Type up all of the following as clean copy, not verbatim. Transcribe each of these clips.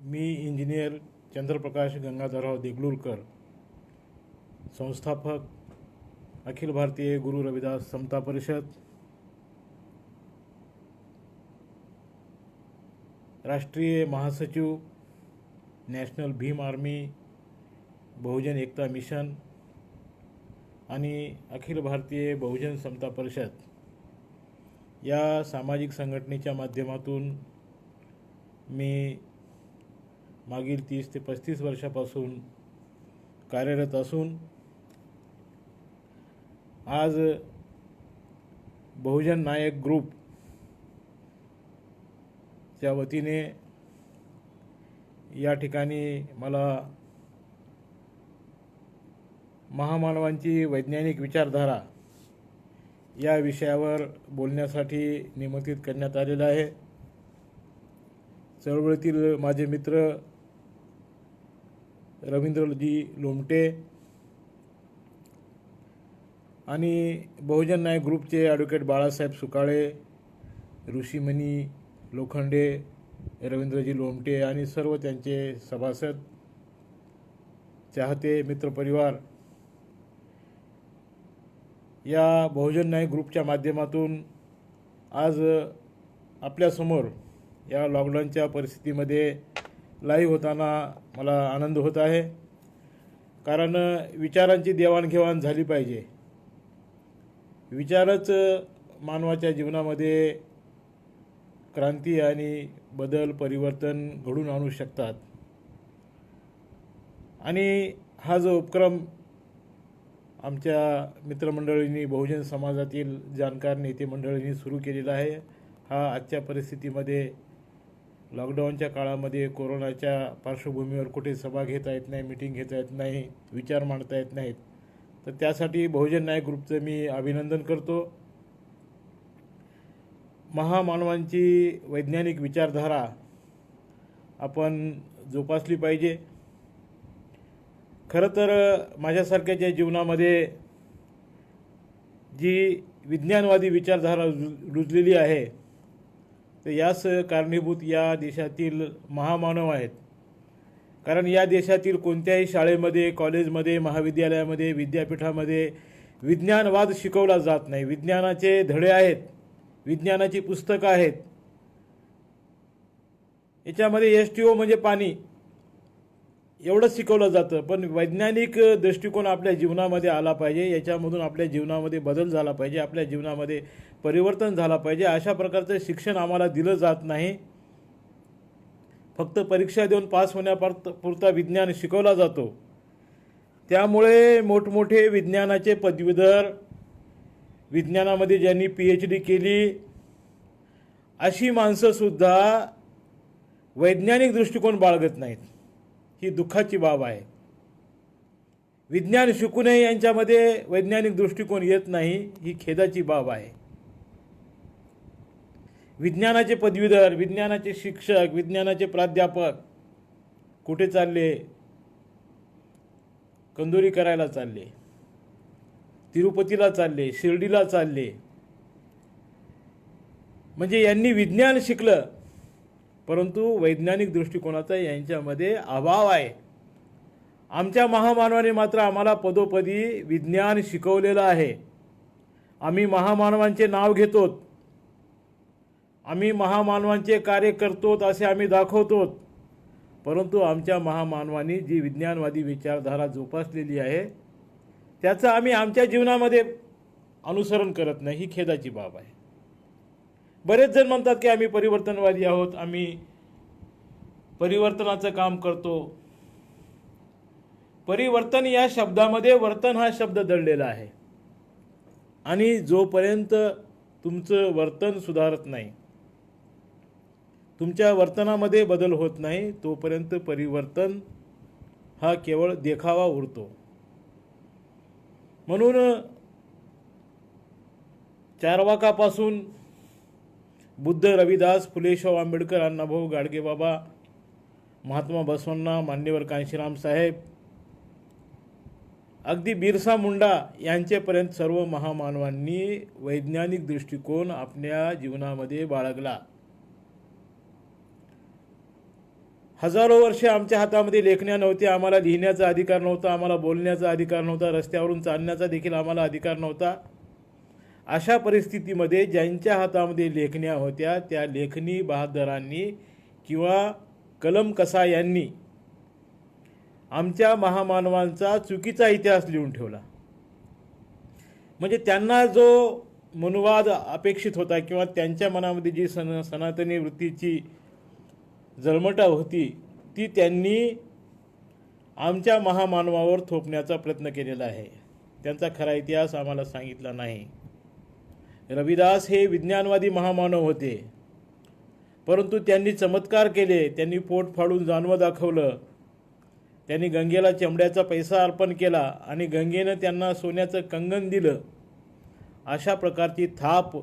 मी engineer Chandraprakash Gangadharrao Deglurkar, संस्थापक अखिल भारतीय गुरु रविदास समता परिषद, राष्ट्रीय महासचिव, नॅशनल भीम आर्मी, बहुजन एकता मिशन आणि अखिल भारतीय बहुजन समता परिषद या सामाजिक संघटनेच्या माध्यमातून मी मागील 30 ते 35 वर्षापासून कार्यरत असून आज बहुजन नायक ग्रुप च्या वतीने या ठिकाणी मला महामानवांची वैज्ञानिक विचारधारा या विषयावर बोलण्यासाठी निमंत्रित करण्यात आलेलं आहे। चळवळीतील माझे मित्र रवींद्रजी लोमटे आणि बहुजन नायक ग्रुपचे ॲडव्होकेट बाळासाहेब सुकाळे, ऋषीमणी लोखंडे, रवींद्रजी लोमटे आणि सर्व त्यांचे सभासद, चाहते, मित्रपरिवार या बहुजन नायक ग्रुपच्या माध्यमातून आज आपल्यासमोर या लॉकडाऊनच्या परिस्थितीमध्ये लाईव्ह होताना मला आनंद होत आहे। कारण विचारांची देवाणघेवाण झाली पाहिजे। विचारच मानवाच्या जीवनामध्ये क्रांती आणि बदल, परिवर्तन घडून आणू शकतात। आणि हा जो उपक्रम आमच्या मित्रमंडळींनी, बहुजन समाजातील जाणकार नेते मंडळींनी सुरू केलेला आहे, हा आजच्या परिस्थितीमध्ये लॉकडाऊनच्या काळामध्ये कोरोनाच्या पार्श्वभूमीवर कुठे सभा घेता येत नाही, मीटिंग घेता येत नाही, विचार मांडता येत नाहीत, तर त्यासाठी बहुजन नायक ग्रुपचं मी अभिनंदन करतो। महामानवांची वैज्ञानिक विचारधारा आपण जोपासली पाहिजे। खरं तर माझ्यासारख्याच्या जीवनामध्ये जी विज्ञानवादी विचारधारा रुजलेली आहे, तर यास कारणीभूत या देशातील महामानव आहेत। कारण या देशातील कोणत्याही शाळेमध्ये, कॉलेजमध्ये, महाविद्यालयामध्ये, विद्यापीठामध्ये विज्ञानवाद शिकवला जात नाही। विज्ञानाचे धडे आहेत, विज्ञानाची पुस्तकं आहेत, याच्यामध्ये H2O म्हणजे पाणी एवढंच शिकवलं जातं, पण वैज्ञानिक दृष्टिकोन आपल्या जीवनामध्ये आला पाहिजे, याच्यामधून आपल्या जीवनामध्ये बदल झाला पाहिजे, आपल्या जीवनामध्ये परिवर्तन झाला पाहिजे। अशा प्रकारचं शिक्षण आम्हाला दिलं जात नाही। फक्त परीक्षा देऊन पास होण्यापुरता विज्ञान शिकवला जातो। त्यामुळे मोठमोठे विज्ञानाचे पदवीधर, विज्ञानामध्ये ज्यांनी PhD केली, अशी माणसंसुद्धा वैज्ञानिक दृष्टिकोन बाळगत नाहीत। ही दुःखाची बाब आहे। विज्ञान शिकूनही यांच्यामध्ये वैज्ञानिक दृष्टिकोन येत नाही, ही खेदाची बाब आहे। विज्ञानाचे पदवीधर, विज्ञानाचे शिक्षक, विज्ञानाचे प्राध्यापक कुठे चालले? कंदोरी करायला चालले, तिरुपतीला चालले, शिर्डीला चालले। म्हणजे यांनी विज्ञान शिकलं, परंतु वैज्ञानिक दृष्टिकोनाचा यांच्यामध्ये अभाव आहे। आमच्या महामानवाने मात्र आम्हाला पदोपदी विज्ञान शिकवलेलं आहे। आम्ही महामानवांचे नाव घेतो, आम्ही महामानवांचे कार्य करतो असे आम्ही दाखवतो, परंतु आमच्या महामानवांनी जी विज्ञानवादी विचारधारा जोपासलेली आहे, त्याचं आम्ही आमच्या जीवनामध्ये अनुसरण करत नाही, ही खेदाची बाब आहे। बरेच जण म्हणतात की आम्ही परिवर्तनवादी आहोत, आम्ही परिवर्तनाचं काम करतो। परिवर्तन या शब्दामध्ये वर्तन हा शब्द दडलेला आहे, आणि जोपर्यंत तुमचं वर्तन सुधारत नाही, तुमच्या वर्तनामध्ये बदल होत नाही, तोपर्यंत परिवर्तन हा केवळ देखावा उरतो। म्हणून चारवाकापासून बुद्ध, रविदास, फुले शाहू आंबेडकर, अण्णाभाऊ गाडगेबाबा, महात्मा बसवण्णा, मान्यवर कांशीराम साहेब, अगदी बिरसा मुंडा यांच्यापर्यंत सर्व महामानवांनी वैज्ञानिक दृष्टिकोन आपल्या जीवनामध्ये बाळगला। हजारो वर्षे आमच्या हातामध्ये लेखण्या नव्हत्या, आम्हाला लिहिण्याचा अधिकार नव्हता, आम्हाला बोलण्याचा अधिकार नव्हता, रस्त्यावरून चालण्याचा देखील आम्हाला अधिकार नव्हता. अशा परिस्थितीमध्ये ज्यांच्या हातामध्ये लेखण्या होत्या त्या लेखणी बहादरांनी किंवा कलम कसा यांनी आमच्या महामानवांचा चुकीचा इतिहास लिहून ठेवला. म्हणजे त्यांना जो मनुवाद अपेक्षित होता किंवा त्यांच्या मनामध्ये जी सनातनी वृत्तीची जळमटा होती ती त्यांनी आमच्या महामानवावर थोपण्याचा प्रयत्न केलेला आहे. त्यांचा खरा इतिहास आम्हाला सांगितला नाही. रविदास हे विज्ञानवादी महामानव होते, परंतु त्यांनी चमत्कार केले. त्यांनी पोट फाडून जानवं दाखवलं. त्यांनी गंगेला चमड्याचा पैसा अर्पण केला आणि गंगेनं त्यांना सोन्याचं कंगन दिलं. अशा प्रकारची थाप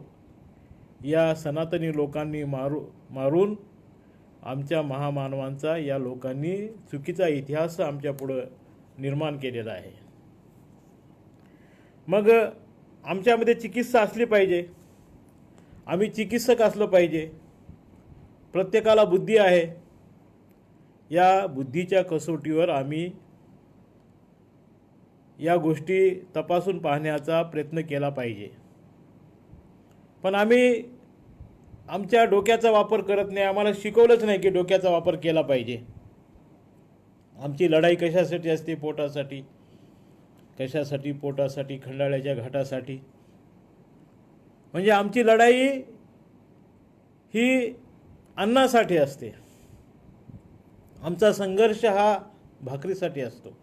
या सनातनी लोकांनी मारून आमच्या महामानवांचा या लोकांनी चुकीचा इतिहास आमच्यापुढं निर्माण केलेला आहे. मग आमच्यामध्ये चिकित्सा असली पाहिजे, आम्ही चिकित्सक असलं पाहिजे. प्रत्येकाला बुद्धी आहे. या बुद्धीच्या कसोटीवर आम्ही या गोष्टी तपासून पाहण्याचा प्रयत्न केला पाहिजे. पण आम्ही आमच्या डोक्याचा वापर करत नाही. आम्हाला शिकवलंच नाही की डोक्याचा वापर केला पाहिजे. आमची लढाई कशासाठी असते? पोटासाठी. कशासाठी? पोटासाठी, खंडाळ्याच्या घाटासाठी. म्हणजे आमची लढाई ही अन्नासाठी असते. आमचा संघर्ष हा भाकरीसाठी असतो.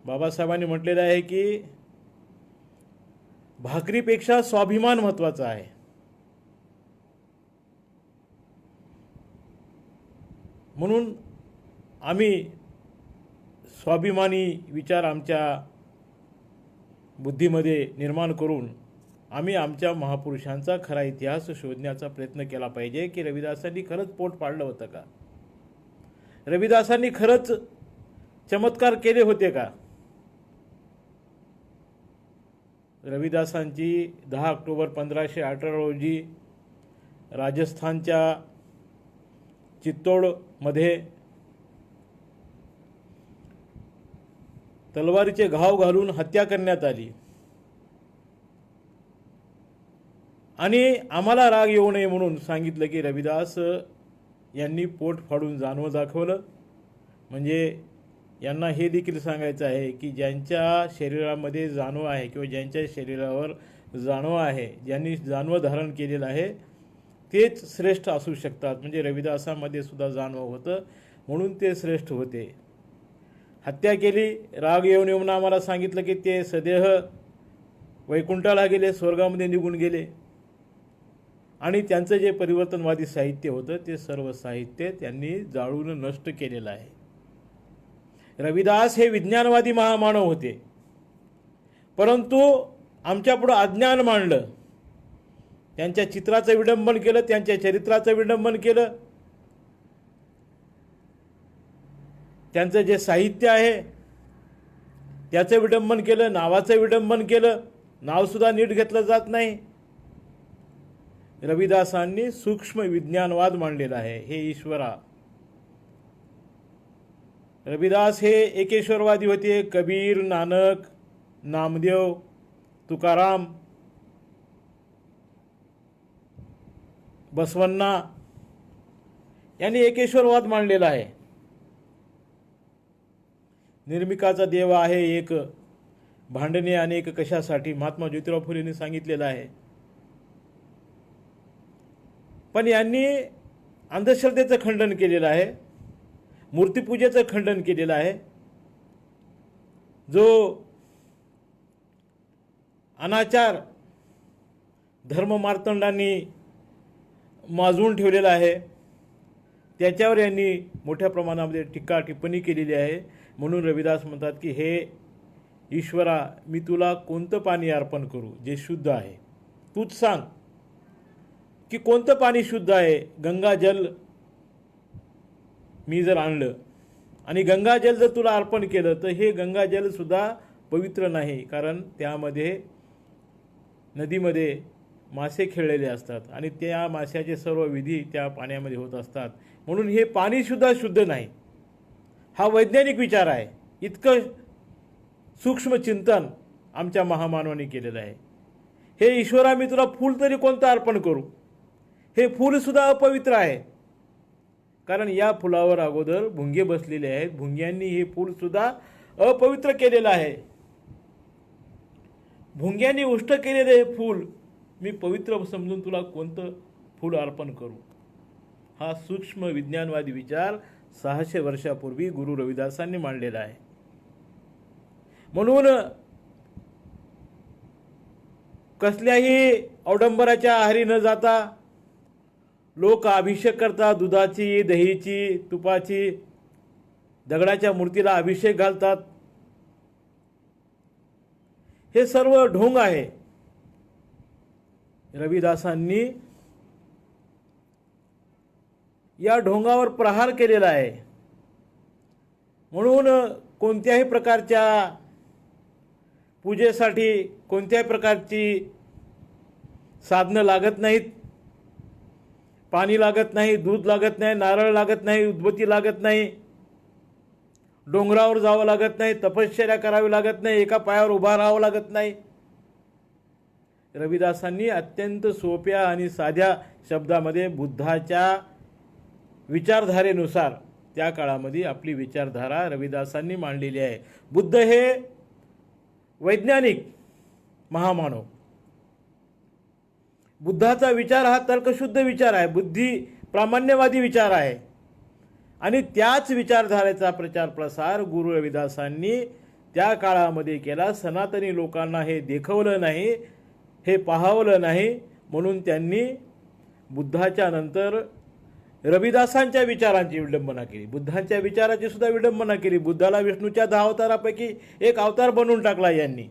बाबासाहेबांनी म्हटलेलं आहे की भाकरीपेक्षा स्वाभिमान महत्त्वाचा आहे. म्हणून आम्ही स्वाभिमानी विचार आमच्या बुद्धीमध्ये निर्माण करून आम्ही आमच्या महापुरुषांचा खरा इतिहास शोधण्याचा प्रयत्न केला पाहिजे की रविदासांनी खरंच पोट पाडलं होतं का? रविदासांनी खरंच चमत्कार केले होते का? रविदासांची 10 ऑक्टोबर 1518 रोजी राजस्थानच्या चित्तोडमध्ये तलवारीचे घाव घालून हत्या करण्यात आली. आणि आम्हाला राग येऊ नये म्हणून सांगितलं की रविदास यांनी पोट फाडून जानवं दाखवलं. म्हणजे यांना हे देखील सांगायचं आहे की ज्यांच्या शरीरामध्ये जाणवं आहे किंवा ज्यांच्या शरीरावर जाणवं आहे, ज्यांनी जानवं धारण केलेलं आहे तेच श्रेष्ठ असू शकतात. म्हणजे रविदासामध्ये सुद्धा जाणवं होतं म्हणून ते श्रेष्ठ होते. हत्या केली, राग येऊन येऊन आम्हाला सांगितलं की ते सदेह वैकुंठाला गेले, स्वर्गामध्ये निघून गेले. आणि त्यांचं जे परिवर्तनवादी साहित्य होतं ते सर्व साहित्य त्यांनी जाळून नष्ट केलेलं आहे. रविदास हे विज्ञानवादी महामानव होते, परंतु आमच्यापुढं अज्ञान मांडलं. त्यांच्या चित्राचं विडंबन केलं, त्यांच्या चरित्राचं विडंबन केलं. त्यांचं जे साहित्य आहे त्याचं विडंबन केलं, नावाचं विडंबन केलं. नावसुद्धा नीट घेतलं जात नाही. रविदासांनी सूक्ष्म विज्ञानवाद मांडलेला आहे. हे ईश्वरा, रविदास हे एकेश्वरवादी होते. कबीर, नानक, नामदेव, तुकाराम, बसवण्णा यांनी एकेश्वरवाद मांडलेला आहे. निर्मिकाचा देव आहे एक, भांडणे अनेक कशासाठी, महात्मा ज्योतिराव फुलेंनी सांगितलेलं आहे. पण यांनी अंधश्रद्धेचं खंडन केलेलं आहे, मूर्तिपूजेचं खंडन केलेलं आहे. जो अनाचार धर्ममार्तंडांनी माजवून ठेवलेला आहे त्याच्यावर यांनी मोठ्या प्रमाणामध्ये टीका टिप्पणी केलेली आहे. म्हणून रविदास म्हणतात की हे ईश्वरा, मी तुला कोणतं पाणी अर्पण करू जे शुद्ध आहे? तूच सांग की कोणतं पाणी शुद्ध आहे. गंगाजल मी जर आणलं आणि गंगाजल जर तुला अर्पण केलं तर हे गंगाजलसुद्धा पवित्र नाही, कारण त्यामध्ये नदीमध्ये मासे खेळलेले असतात आणि त्या माशाचे सर्व विधी त्या पाण्यामध्ये होत असतात. म्हणून हे पाणीसुद्धा शुद्ध नाही. हा वैज्ञानिक विचार आहे. इतकं सूक्ष्म चिंतन आमच्या महामानवाने केलेलं आहे. हे ईश्वरा, मी तुला फूल तरी कोणतं अर्पण करू? हे फूलसुद्धा अपवित्र आहे, कारण या फुलावर अगोदर भुंगे बसलेले आहेत. भुंग्यांनी हे फूलसुद्धा अपवित्र केलेलं आहे. भुंग्यांनी उष्ट केलेलं हे फूल मी पवित्र समजून तुला कोणतं फूल अर्पण करू? हा सूक्ष्म विज्ञानवादी विचार 600 वर्षापूर्वी गुरु रविदासांनी मांडलेला आहे. म्हणून कसल्याही अवडंबराच्या आहारी न जाता लोक अभिषेक करतात. दुधाची, दहीची, तुपाची, दगडाच्या मूर्तीला अभिषेक घालतात. हे सर्व ढोंग आहे. रविदासांनी या ढोंगावर प्रहार केलेला आहे. म्हणून कोणत्याही प्रकारच्या पूजेसाठी कोणत्याही प्रकारची साधनं लागत नाहीत. पाणी लागत नाही, दूध लागत नाही, नारळ लागत नाही, उदबत्ती लागत नाही, डोंगरावर जावं लागत नाही, तपश्चर्या करावी लागत नाही, एका पायावर उभा राहावं लागत नाही. रविदासांनी अत्यंत सोप्या आणि साध्या शब्दामध्ये बुद्धाच्या विचारधारेनुसार त्या काळामध्ये आपली विचारधारा रविदासांनी मांडलेली आहे. बुद्ध हे वैज्ञानिक महामानव. बुद्धाचा विचार हा तर्कशुद्ध विचार आहे, बुद्धी प्रामाण्यवादी विचार आहे. आणि त्याच विचारधारेचा प्रचार प्रसार गुरु रविदासांनी त्या काळामध्ये केला. सनातनी लोकांना हे देखवलं नाही, हे पाहावलं नाही, म्हणून त्यांनी बुद्धाच्या नंतर रविदासांच्या विचारांची विडंबना केली. बुद्धांच्या विचाराची सुद्धा विडंबना केली. बुद्धाला विष्णूच्या 10 अवतारापैकी एक अवतार बनवून टाकला यांनी.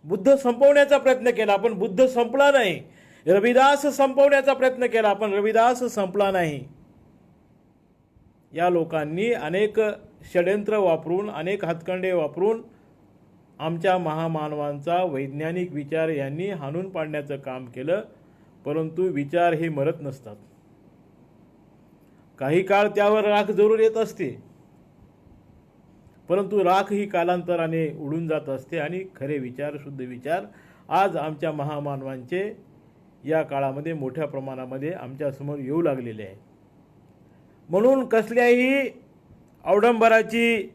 बुद्ध संपवण्याचा प्रयत्न केला, पण बुद्ध संपला नाही. रविदास संपवण्याचा प्रयत्न केला, पण रविदास संपला नाही. या लोकांनी अनेक षड्यंत्र वापरून, अनेक हातकंडे वापरून आमच्या महामानवांचा वैज्ञानिक विचार यांनी हाणून पाडण्याचं काम केलं. परंतु विचार हे मरत नसतात. काही काळ त्यावर राख जरूर येत असते, परंतु राख ही कालांतराने उडून जात असते आणि खरे विचार, शुद्ध विचार आज आमच्या महामानवांचे या काळामध्ये मोठ्या प्रमाणामध्ये आमच्यासमोर येऊ लागलेले आहे. म्हणून कसल्याही अवडंबराची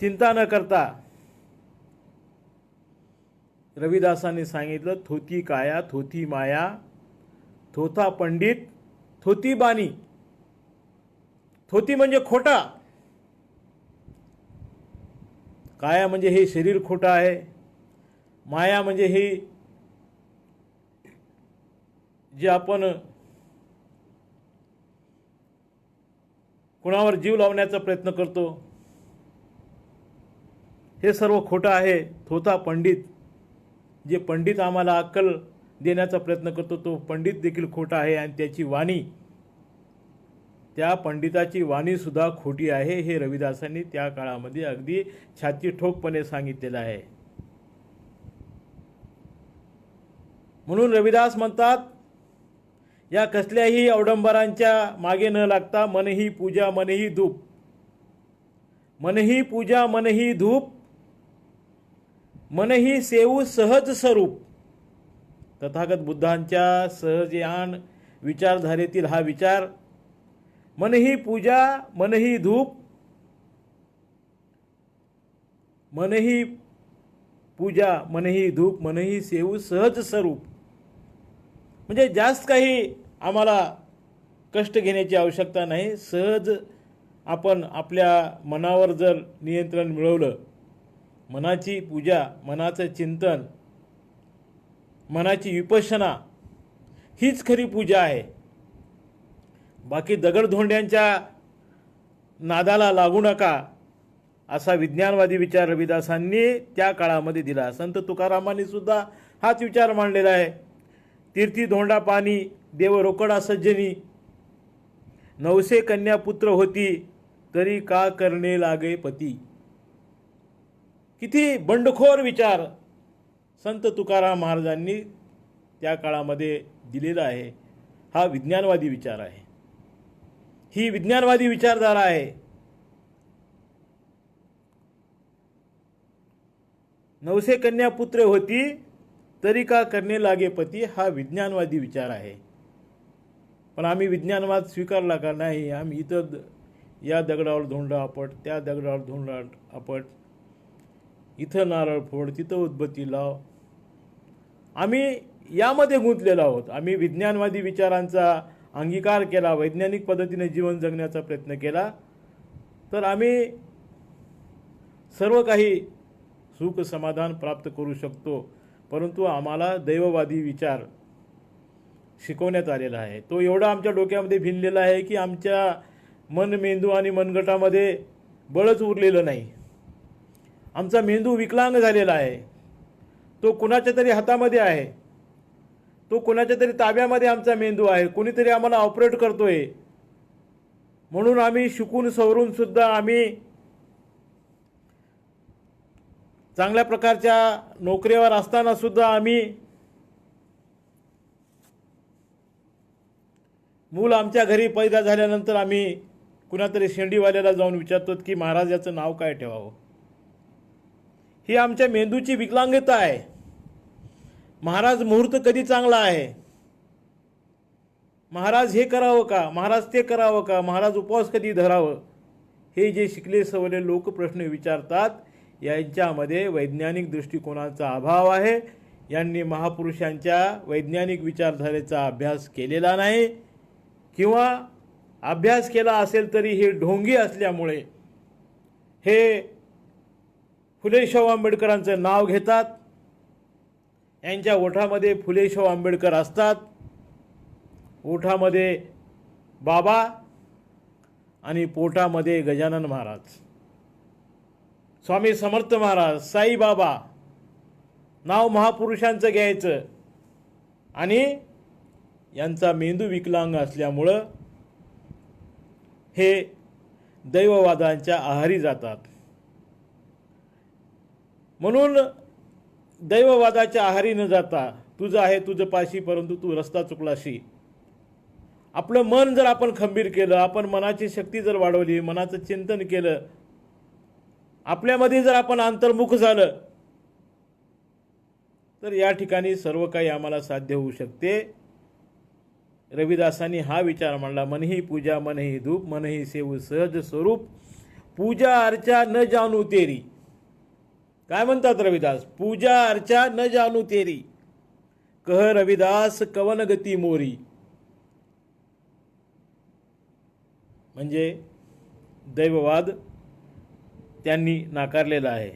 चिंता न करता रविदासांनी सांगितलं, थोती काया थोती माया, थोथा पंडित थोती बानी. थोती म्हणजे खोटा, काया म्हणजे हे शरीर खोटं आहे, माया म्हणजे हे जे आपण कुणावर जीव लावण्याचा प्रयत्न करतो हे सर्व खोटं आहे. थोथा पंडित, जे पंडित आम्हाला अक्कल देण्याचा प्रयत्न करतो तो पंडित देखील खोटा आहे. आणि त्याची वाणी, त्या पंडिताची वाणीसुद्धा खोटी आहे. हे रविदासांनी त्या काळामध्ये अगदी छाती ठोकपणे सांगितलेलं आहे. म्हणून रविदास म्हणतात, या कसल्याही अवडंबरांच्या मागे न लागता मनही पूजा मनही धूप, मनही पूजा मनही धूप, मनही सेवू सहज स्वरूप. तथागत बुद्धांच्या सहजयान विचारधारेतील हा विचार, मनही पूजा मनही धूप, मनही पूजा मनही धूप, मनही सेवू सहज स्वरूप. म्हणजे जास्त काही आम्हाला कष्ट घेण्याची आवश्यकता नाही. सहज आपण आपल्या मनावर जर नियंत्रण मिळवलं, मनाची पूजा, मनाचं चिंतन, मनाची विपश्यना हीच खरी पूजा आहे. बाकी दगडधोंड्यांच्या नादाला लागू नका असा विज्ञानवादी विचार रविदासांनी त्या काळामध्ये दिला. संत तुकारामांनी सुद्धा हाच विचार मांडलेला आहे. तीर्थी धोंडा पाणी देव रोकडा सज्जनी, नवसे कन्या पुत्र होती तरी का करणे लागे पती. किती बंडखोर विचार संत तुकाराम महाराजांनी त्या काळामध्ये दिलेला आहे हा विज्ञानवादी विचार आहे, ही विज्ञानवादी विचारधारा आहे. नवसे कन्या पुत्र होती तरी का करणे लागे पती, हा विज्ञानवादी विचार आहे. पण आम्ही विज्ञानवाद स्वीकारला का नाही. आम्ही इथं या दगडावर धोंडा आपट, त्या दगडावर धोंडा आपट, इथं नारळ फोड, तिथं उदबत्ती लाव, आम्ही यामध्ये गुंतलेलो आहोत. आम्ही विज्ञानवादी विचारांचा अंगीकार केला, वैज्ञानिक पद्धतीने जीवन जगण्याचा प्रयत्न केला तर आम्ही सर्व काही सुख समाधान प्राप्त करू शकतो. परंतु आम्हाला दैववादी विचार शिकवण्यात आलेला आहे. तो एवढा आमच्या डोक्यामध्ये भिनलेला आहे की आमच्या मन, मेंदू आणि मनगटामध्ये बळच उरलेलं नाही. आमचा मेंदू विकलांग झालेला आहे. तो कुणाच्या तरी हातामध्ये आहे, तो कुणाच्या तरी ताब्यामध्ये आमचा मेंदू आहे. कोणीतरी आम्हाला ऑपरेट करतोय. म्हणून आम्ही शिकून सवरून सुद्धा आम्ही चांगल्या प्रकारच्या नोकरीवर असताना सुद्धा आम्ही मूल आमच्या घरी पैदा झाल्यानंतर आम्ही कुणातरी शेंडीवाल्याला जाऊन विचारतो की महाराज याचं नाव काय ठेवावं. ही आमच्या मेंदूची विकलांगता आहे. महाराज मुहूर्त कधी चांगला आहे, महाराज हे करावं का, महाराज ते करावं का, महाराज उपवास कधी धरावं, हे जे शिकले सवरले लोक प्रश्न विचारतात यांच्यामध्ये वैज्ञानिक दृष्टिकोनाचा अभाव आहे. यांनी महापुरुषांच्या वैज्ञानिक विचारधारेचा अभ्यास केलेला नाही किंवा अभ्यास केला असेल तरी हे ढोंगी असल्यामुळे हे फुले शाहू आंबेडकरांचं नाव घेतात. यांच्या ओठामध्ये फुले शाहू आंबेडकर असतात, ओठामध्ये बाबा आणि पोटामध्ये गजानन महाराज, स्वामी समर्थ महाराज, साईबाबा, नाव महापुरुषांचं घ्यायचं. आणि यांचा मेंदू विकलांग असल्यामुळं हे दैववादांच्या आहारी जातात. म्हणून दैववादाच्या आहारी न जाता तुझं आहे तुझं पाशी परंतु तू रस्ता चुकलाशी. आपलं मन जर आपण खंबीर केलं, आपण मनाची शक्ती जर वाढवली, मनाचं चिंतन केलं, आपल्यामध्ये जर आपण अंतर्मुख झालं तर या ठिकाणी सर्व काही आम्हाला साध्य होऊ शकते. रविदासांनी हा विचार मांडला, मनही पूजा मनही धूप मनही सेव सहज स्वरूप, पूजा अर्चा न जानू तेरी. काय म्हणतात रविदास, पूजा अर्चा न जानू तेरी, कह रविदास कवन गती मोरी. म्हणजे दैववाद त्यांनी नाकारलेला आहे.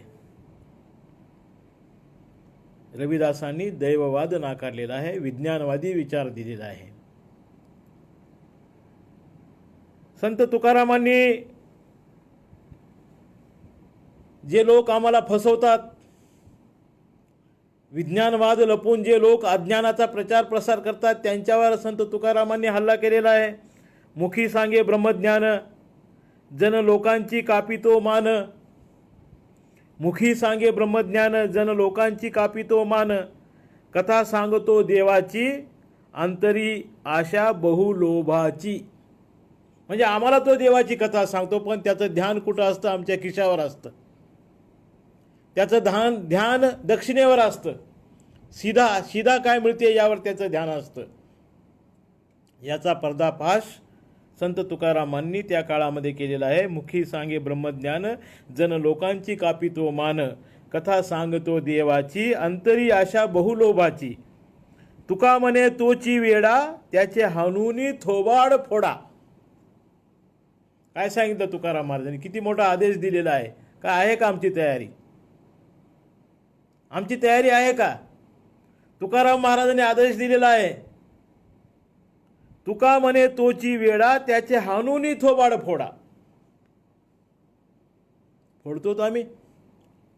रविदासांनी दैववाद नाकारलेला आहे, विज्ञानवादी विचार दिलेला आहे. संत तुकारामांनी जे लोक आम्हाला फसवतात, विज्ञानवाद लपून जे लोक अज्ञानाचा प्रचार प्रसार करतात त्यांच्यावर संत तुकारामांनी हल्ला केलेला आहे. मुखी सांगे ब्रह्मज्ञान जन लोकांची कापितो मान, मुखी सांगे ब्रह्मज्ञान जन लोकांची कापितो मान, कथा सांगतो देवाची अंतरी आशा बहुलोभाची. म्हणजे आम्हाला तो देवाची कथा सांगतो पण त्याचं ध्यान कुठं असतं, आमच्या खिशावर असतं. त्याचं ध्यान दक्षिणेवर असतं. सीधा काय मिळते यावर त्याचं ध्यान असतं. याचा पर्दाफाश संत तुकारामांनी त्या काळामध्ये केलेला आहे. मुखी सांगे ब्रह्मज्ञान जन लोकांची कापितो मान, कथा सांगतो देवाची अंतरी आशा बहुलोभाची, तुका म्हणे तोची वेडा त्याचे हाणूनी थोबाड फोडा. काय सांगितलं तुकाराम महाराजांनी, किती मोठा आदेश दिलेला आहे. काय आहे का आमची तयारी? आमची तयारी आहे का? तुकाराम महाराजांनी आदेश दिलेला आहे, तुका म्हणे तोची वेडा त्याचे हाणूनी थोबाड फोडा. फोडतो तो आम्ही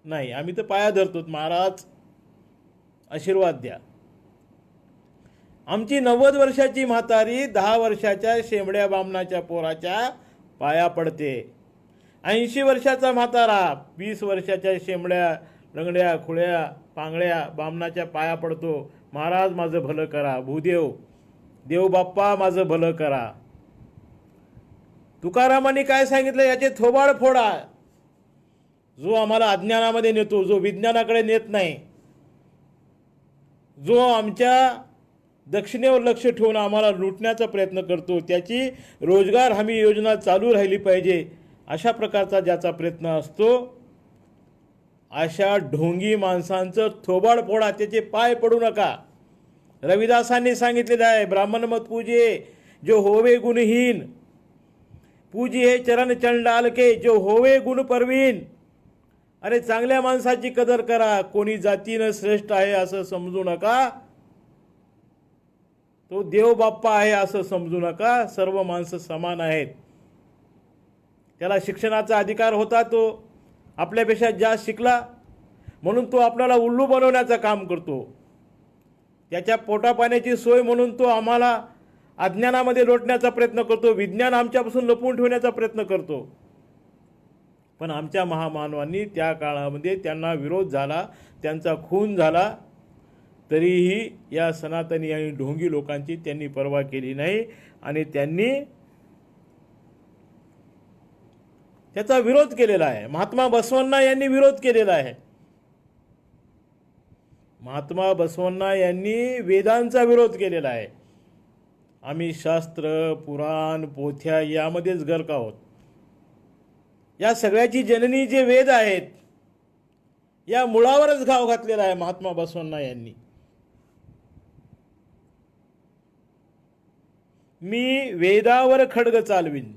नाही, आम्ही तर पाया धरतो. महाराज आशीर्वाद द्या. आमची 90 वर्षाची म्हातारी 10 वर्षाच्या शेंबड्या बामणाच्या पोराच्या पाया पडते. 80 वर्षाचा म्हातारा 20 वर्षाच्या शेंबड्या लंगड्या खुळ्या पांगळ्या बामणाच्या पाया पडतो, महाराज माझं भलं करा, भूदेव देव बाप्पा माझं भलं करा. तुकारामांनी काय सांगितलं, याचे थोबाड फोडा. जो आम्हाला अज्ञानामध्ये नेतो, जो विज्ञानाकडे नेत नाही, जो आमच्या दक्षिणेवर लक्ष ठेवून आम्हाला लुटण्याचा प्रयत्न करतो, त्याची रोजगार हमी योजना चालू राहिली पाहिजे, अशा प्रकारचा ज्याचा प्रयत्न असतो, अशा ढोंगी माणसांचं थोबाड फोडा, त्याचे पाय पडू नका. रविदासांनी सांगितलेलं आहे, ब्राह्मण मत पूजे जो होवे गुणहीन, पूजिये चरण चंडाल के जो होवे गुण परवीन. अरे चांगल्या माणसाची कदर करा, कोणी जातीनं श्रेष्ठ आहे असं समजू नका, तो देव बाप्पा आहे असं समजू नका. सर्व माणसं समान आहेत. त्याला शिक्षणाचा अधिकार होता, तो आपल्यापेक्षा जास्त शिकला म्हणून तो आपल्याला उल्लू बनवण्याचं काम करतो. त्याच्या पोटापाण्याची सोय म्हणून तो आम्हाला अज्ञानामध्ये लोटण्याचा प्रयत्न करतो, विज्ञान आमच्यापासून लपवून ठेवण्याचा प्रयत्न करतो. पण आमच्या महामानवांनी त्या काळामध्ये त्यांना विरोध झाला, त्यांचा खून झाला, तरीही या सनातनी आणि ढोंगी लोकांची त्यांनी पर्वा केली नाही आणि त्यांनी त्याचा विरोध केलेला आहे. महात्मा बसवण्णा यांनी विरोध केलेला आहे. महात्मा बसवण्णा यांनी वेदांचा विरोध केलेला आहे. आम्ही शास्त्र पुराण पोथ्या यामध्येच गर्क आहोत. या सगळ्याची जननी जे वेद आहेत, या मुळावरच घाव घातलेला आहे महात्मा बसवण्णा यांनी. मी वेदावर खड्ग चालवीन.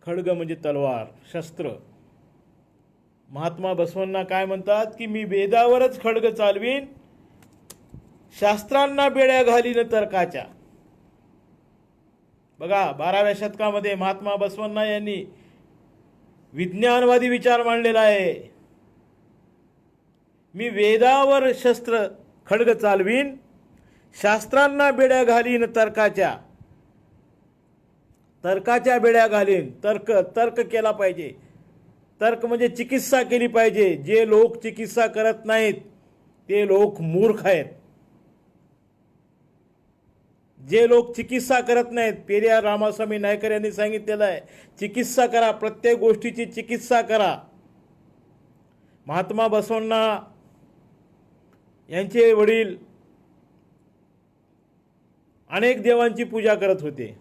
खड्ग म्हणजे तलवार, शस्त्र. महात्मा बसवण्णा काय म्हणतात की मी वेदावरच खड्ग चालवीन, शास्त्रांना बेड्या घालीन तर्काच्या. बघा 12व्या शतकामध्ये महात्मा बसवण्णा यांनी विज्ञानवादी विचार मांडलेला आहे. मी वेदावर शस्त्र खड्ग चालवीन, शास्त्रांना बेड्या घालीन तर्काच्या. तर्काच्या बेड्या घालीन. तर्क केला पाहिजे. तर्क म्हणजे चिकित्सा केली पाहिजे. जे लोक चिकित्सा करत नाहीत ते लोक मूर्ख आहेत. जे लोक चिकित्सा करत नाहीत, पेरियार रामास्वामी नायकर यांनी सांगितलेलं आहे, चिकित्सा करा, प्रत्येक गोष्टीची चिकित्सा करा. महात्मा बसवण्णा यांचे वडील अनेक देवांची पूजा करत होते.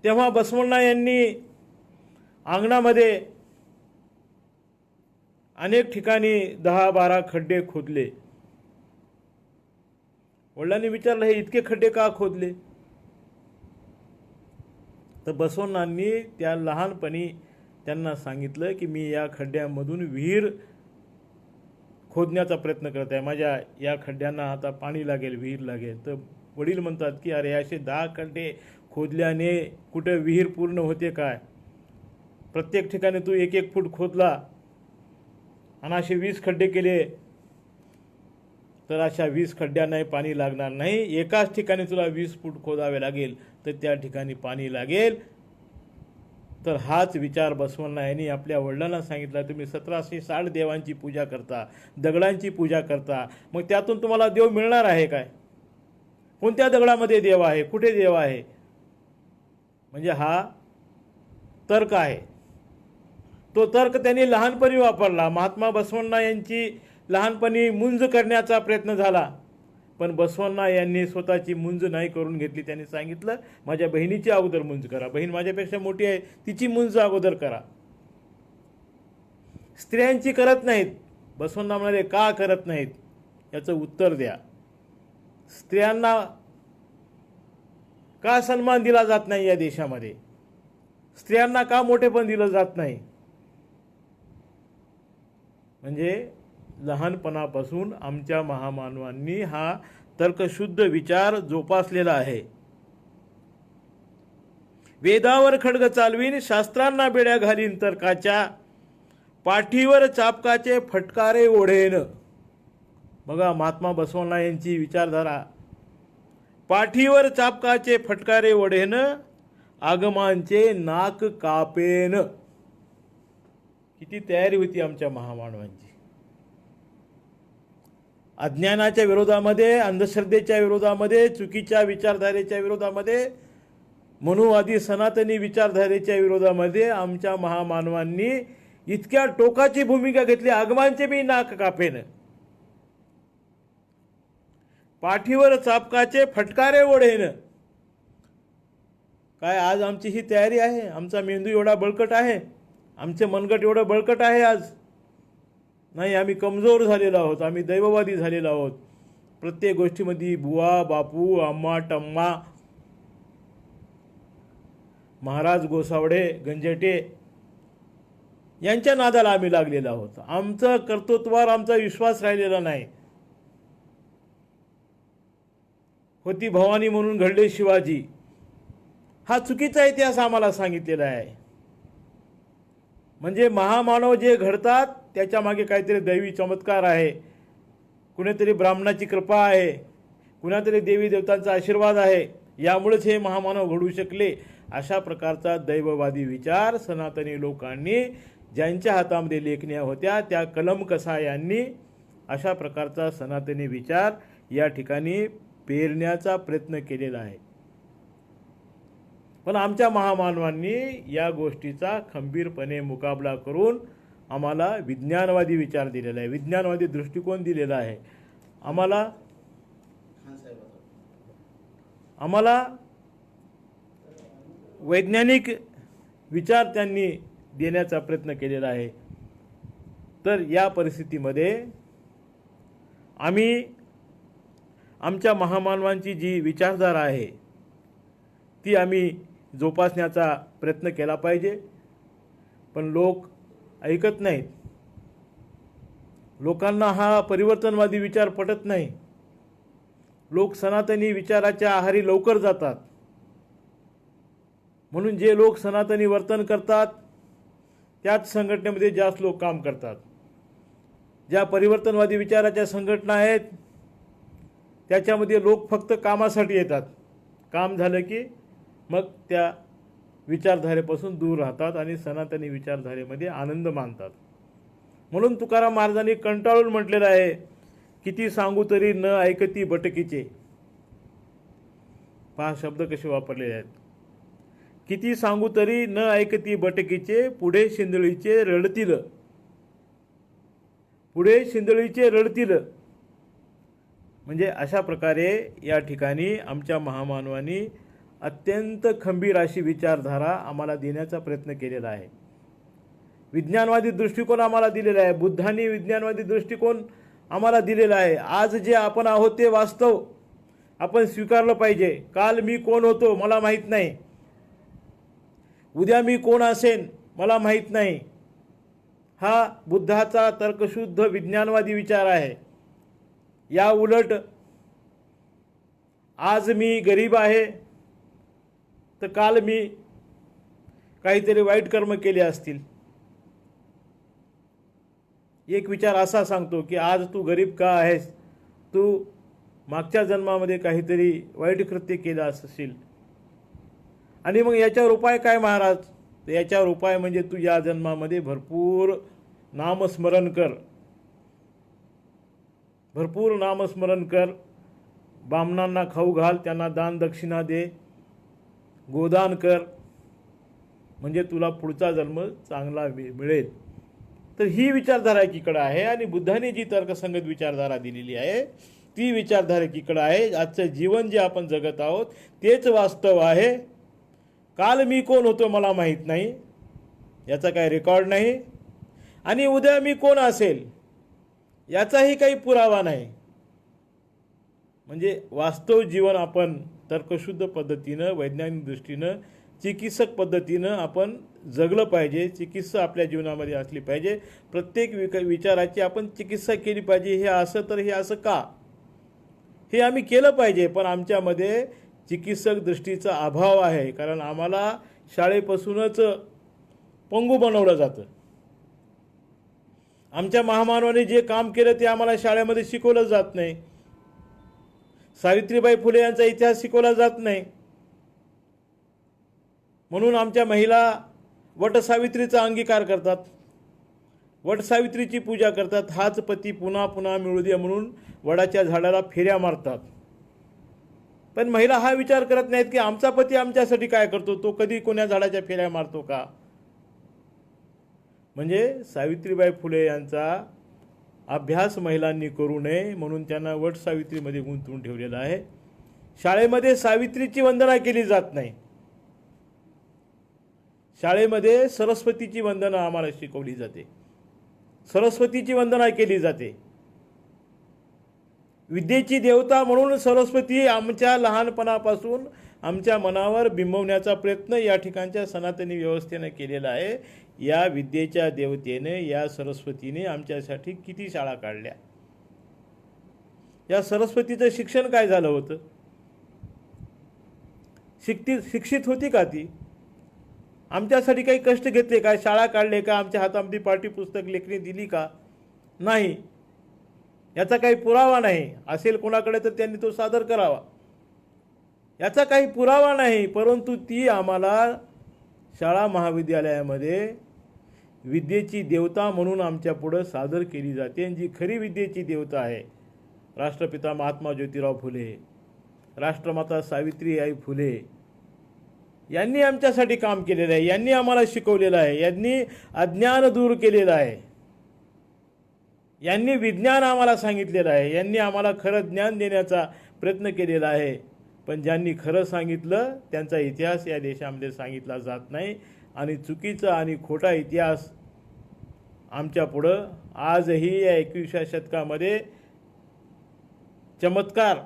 तेव्हा बसवण्णा यांनी अंगणामध्ये अनेक ठिकाणी 10-12 खड्डे खोदले. वडिलांनी विचारलं, हे इतके खड्डे का खोदले? तर बसवण्णांनी त्या लहानपणी त्यांना सांगितलं की मी या खड्ड्यामधून विहीर खोदण्याचा प्रयत्न करत आहे, माझ्या या खड्ड्यांना आता पाणी लागेल, विहीर लागेल. तर वडील म्हणतात की अरे असे 10 खड्डे खोदल्याने कुठे विहीर पूर्ण होते काय? प्रत्येक ठिकाणी तू 1-1 फूट खोदला आणि असे 20 खड्डे केले तर अशा 20 खड्ड्यांनाही पाणी लागणार नाही. एकाच ठिकाणी तुला 20 फूट खोदावे लागेल तर त्या ठिकाणी पाणी लागेल. तर हाच विचार बसवण्णा यांनी आपल्या वडिलांना सांगितला. तुम्ही 1760 देवांची पूजा करता, दगडांची पूजा करता, मग त्यातून तुम्हाला देव मिळणार आहे काय? कोणत्या दगडामध्ये देव आहे, कुठे देव आहे? म्हणजे हा तर्क आहे. तो तर्क त्यांनी लहानपणी वापरला. महात्मा बसवण्णा यांची लहानपणी मुंज करण्याचा प्रयत्न झाला, पण बसवण्णा यांनी स्वतःची मुंज नाही करून घेतली. त्यांनी सांगितलं माझ्या बहिणीची अगोदर मुंज करा, बहीण माझ्यापेक्षा मोठी आहे, तिची मुंज अगोदर करा. स्त्रियांची करत नाहीत. बसवण्णा म्हणाले का करत नाहीत याचं उत्तर द्या. स्त्रियांना का सन्मान दिला जात नाही या देशामध्ये? स्त्रियांना का मोठेपण दिलं जात नाही? म्हणजे लहानपणापासून आमच्या महामानवांनी हा तर्कशुद्ध विचार जोपासलेला आहे. वेदावर खड्ग चालवीन, शास्त्रांना बेड्या घालीन तर्काच्या, पाठीवर चापकाचे फटकारे ओढेन. बघा महात्मा बसवण्णा यांची विचारधारा. पाठीवर चापकाचे फटकारे ओढेन, आगमांचे नाक कापेन. किती तयारी होती आमच्या महामानवांची. अज्ञानाच्या विरोधामध्ये, अंधश्रद्धेच्या विरोधामध्ये, चुकीच्या विचारधारेच्या विरोधामध्ये, मनुवादी सनातनी विचारधारेच्या विरोधामध्ये आमच्या महामानवांनी इतक्या टोकाची भूमिका घेतली, आगमांचे बी नाक कापेन. पाठीवर चापकाचे फटकारे ओढेन. काय आज आमची ही तयारी आहे? आमचा मेंदू एवढा बळकट आहे? आमचे मनगट एवढं बळकट आहे आज? नाही, आम्ही कमजोर झालेलो आहोत, आम्ही दैववादी झालेलो आहोत. प्रत्येक गोष्टीमध्ये बुवा, बापू, अम्मा, टम्मा, महाराज गोसावडे, गंजेटे यांच्या नादाला आम्ही लागलेलो आहोत. आमचं कर्तृत्वावर आमचा विश्वास राहिलेला नाही. होती भवानी म्हणून घडले शिवाजी, हा चुकीचा इतिहास आम्हाला सांगितलेला आहे. म्हणजे महामानव जे घडतात त्याच्या मागे काहीतरी दैवी चमत्कार आहे, कुणीतरी ब्राह्मणाची कृपा आहे, कुणातरी देवी देवतांचा आशीर्वाद आहे, यामुळेच हे महामानव घडू शकले. अशा प्रकारचा दैववादी विचार सनातनी लोकांनी, ज्यांच्या हातामध्ये लेखण्या होत्या त्या कलम कसा यांनी अशा प्रकारचा सनातनी विचार या ठिकाणी पेरण्याचा प्रयत्न केलेला आहे. पण आमच्या महामानवांनी या गोष्टीचा खंबीरपणे मुकाबला करून आम्हाला विज्ञानवादी विचार दिलेला आहे, विज्ञानवादी दृष्टिकोन दिलेला आहे. आम्हाला वैज्ञानिक विचार त्यांनी देण्याचा प्रयत्न केलेला आहे. तर या परिस्थितीमध्ये आम्ही आमच्या महामानवांची जी विचारधारा आहे ती आम्ही जोपासण्याचा प्रयत्न केला पाहिजे. पण लोक ऐकत नाहीत. लोकांना हा परिवर्तनवादी विचार पटत नाही. लोक सनातनी विचाराच्या आहारी लवकर जातात. म्हणून जे लोक सनातनी वर्तन करतात त्याच संघटनेमध्ये जास्त लोक काम करतात. ज्या परिवर्तनवादी विचाराच्या संघटना आहेत त्याच्यामध्ये लोक फक्त कामासाठी येतात. काम झालं की मग त्या विचारधारेपासून दूर राहतात आणि सनातनी विचारधारेमध्ये आनंद मानतात. म्हणून तुकाराम महाराजांनी कंटाळून म्हटलेलं आहे, किती सांगू तरी न ऐकती बटकीचे. पहा शब्द कसे वापरलेले आहेत. किती सांगू तरी न ऐकती बटकीचे, पुढे शिंदळीचे रडतील, पुढे शिंदळीचे रडतील. म्हणजे अशा प्रकारे या ठिकाणी आमच्या महामानवांनी अत्यंत खंबीर अशी विचारधारा आम्हाला देण्याचा प्रयत्न केलेला आहे. विज्ञानवादी दृष्टिकोन आम्हाला दिलेला आहे. बुद्धांनी विज्ञानवादी दृष्टिकोन आम्हाला दिलेला आहे. आज जे आपण आहोत ते वास्तव आपण स्वीकारलं पाहिजे. काल मी कोण होतो मला माहीत नाही, उद्या मी कोण असेन मला माहीत नाही. हा बुद्धाचा तर्कशुद्ध विज्ञानवादी विचार आहे. या उलट आज मी गरीब आहे तर काल मी काहीतरी वाईट कर्म केले असतील. एक विचार असा सांगतो की आज तू गरीब का आहेस, तू मागच्या जन्मामध्ये काहीतरी वाईट कृत्य केलं असशील. आणि मग याच्यावर उपाय काय महाराज? तर याच्यावर उपाय म्हणजे तू या जन्मामध्ये भरपूर नामस्मरण कर, भरपूर नामस्मरण कर, ब्राह्मणांना खाऊ घाल, त्यांना दान दक्षिणा दे, गोदान कर, म्हणजे तुला पुढचा जन्म चांगला मिळेल. तर ही विचारधारा एकीकडे आहे आणि बुद्धाने जी तर्कसंगत विचारधारा दिलेली आहे ती विचारधारा एकीकडे आहे. आजचं जीवन जे आपण जगत आहोत तेच वास्तव आहे. काल मी कोण होतो मला माहीत नाही, याचा काही रेकॉर्ड नाही, आणि उद्या मी कोण असेल याचाही काही पुरावा नाही. म्हणजे वास्तव जीवन आपण तर्कशुद्ध पद्धतीनं, वैज्ञानिक दृष्टीनं, चिकित्सक पद्धतीनं आपण जगलं पाहिजे. चिकित्सा आपल्या जीवनामध्ये असली पाहिजे. प्रत्येक विचाराची आपण चिकित्सा केली पाहिजे. हे असं तर हे असं का, हे आम्ही केलं पाहिजे. पण आमच्यामध्ये चिकित्सक दृष्टीचा अभाव आहे, कारण आम्हाला शाळेपासूनच पंगू बनवलं जातं. आमच्या महामानवाने जे काम केलं ते आम्हाला शाळेमध्ये शिकवलं जात नाही. सावित्रीबाई फुले यांचा इतिहास शिकवला जात नाही. म्हणून आमच्या महिला वटसावित्रीचा अंगीकार करतात. वटसावित्रीची पूजा करतात, हाच पती पुन्हा पुन्हा मिळू दे म्हणून वडाच्या झाडाला फेऱ्या मारतात. पण महिला हा विचार करत नाहीत की आमचा पती आमच्यासाठी काय करतो, तो कधी कोण्या झाडाच्या फेऱ्या मारतो का. म्हणजे सावित्रीबाई फुले यांचा अभ्यास महिलांनी करू नये म्हणून त्यांना वटसावित्रीमध्ये गुंतवून ठेवलेलं आहे. शाळेमध्ये सावित्रीची वंदना केली जात नाही. शाळेमध्ये सरस्वतीची वंदना आम्हाला शिकवली जाते, सरस्वतीची वंदना केली जाते. विद्येची देवता म्हणून सरस्वती आमच्या लहानपणापासून आमच्या मनावर बिंबवण्याचा प्रयत्न या ठिकाणच्या सनातनी व्यवस्थेने केलेला आहे. या विद्येच्या देवतेने, या सरस्वतीने आमच्यासाठी किती शाळा काढल्या. या सरस्वतीचं शिक्षण काय झालं होतं. शिक्षित होती का ती. आमच्यासाठी काही कष्ट घेतले का, शाळा काढले का, आमच्या हातामध्ये पाठ्यपुस्तक लेखणी दिली का. नाही, याचा काही पुरावा नाही. असेल कोणाकडे तर त्यांनी तो सादर करावा. याचा काही पुरावा नाही. परंतु ती आम्हाला शाळा महाविद्यालयामध्ये विद्येची देवता म्हणून आमच्या पुढं सादर केली जाते. जी खरी विद्येची देवता आहे, राष्ट्रपिता महात्मा ज्योतिराव फुले, राष्ट्रमाता सावित्रीबाई फुले यांनी आमच्यासाठी काम केलेलं आहे. यांनी आम्हाला शिकवलेलं आहे. यांनी अज्ञान दूर केलेलं आहे. यांनी विज्ञान आम्हाला सांगितलेलं आहे. यांनी आम्हाला खरं ज्ञान देण्याचा प्रयत्न केलेला आहे. पण ज्यांनी खरं सांगितलं त्यांचा इतिहास या देशामध्ये सांगितला जात नाही. आणि चुकीचा आणि खोटा इतिहास आमच्या पुढं आजही या 21व्या शतकामध्ये चमत्कार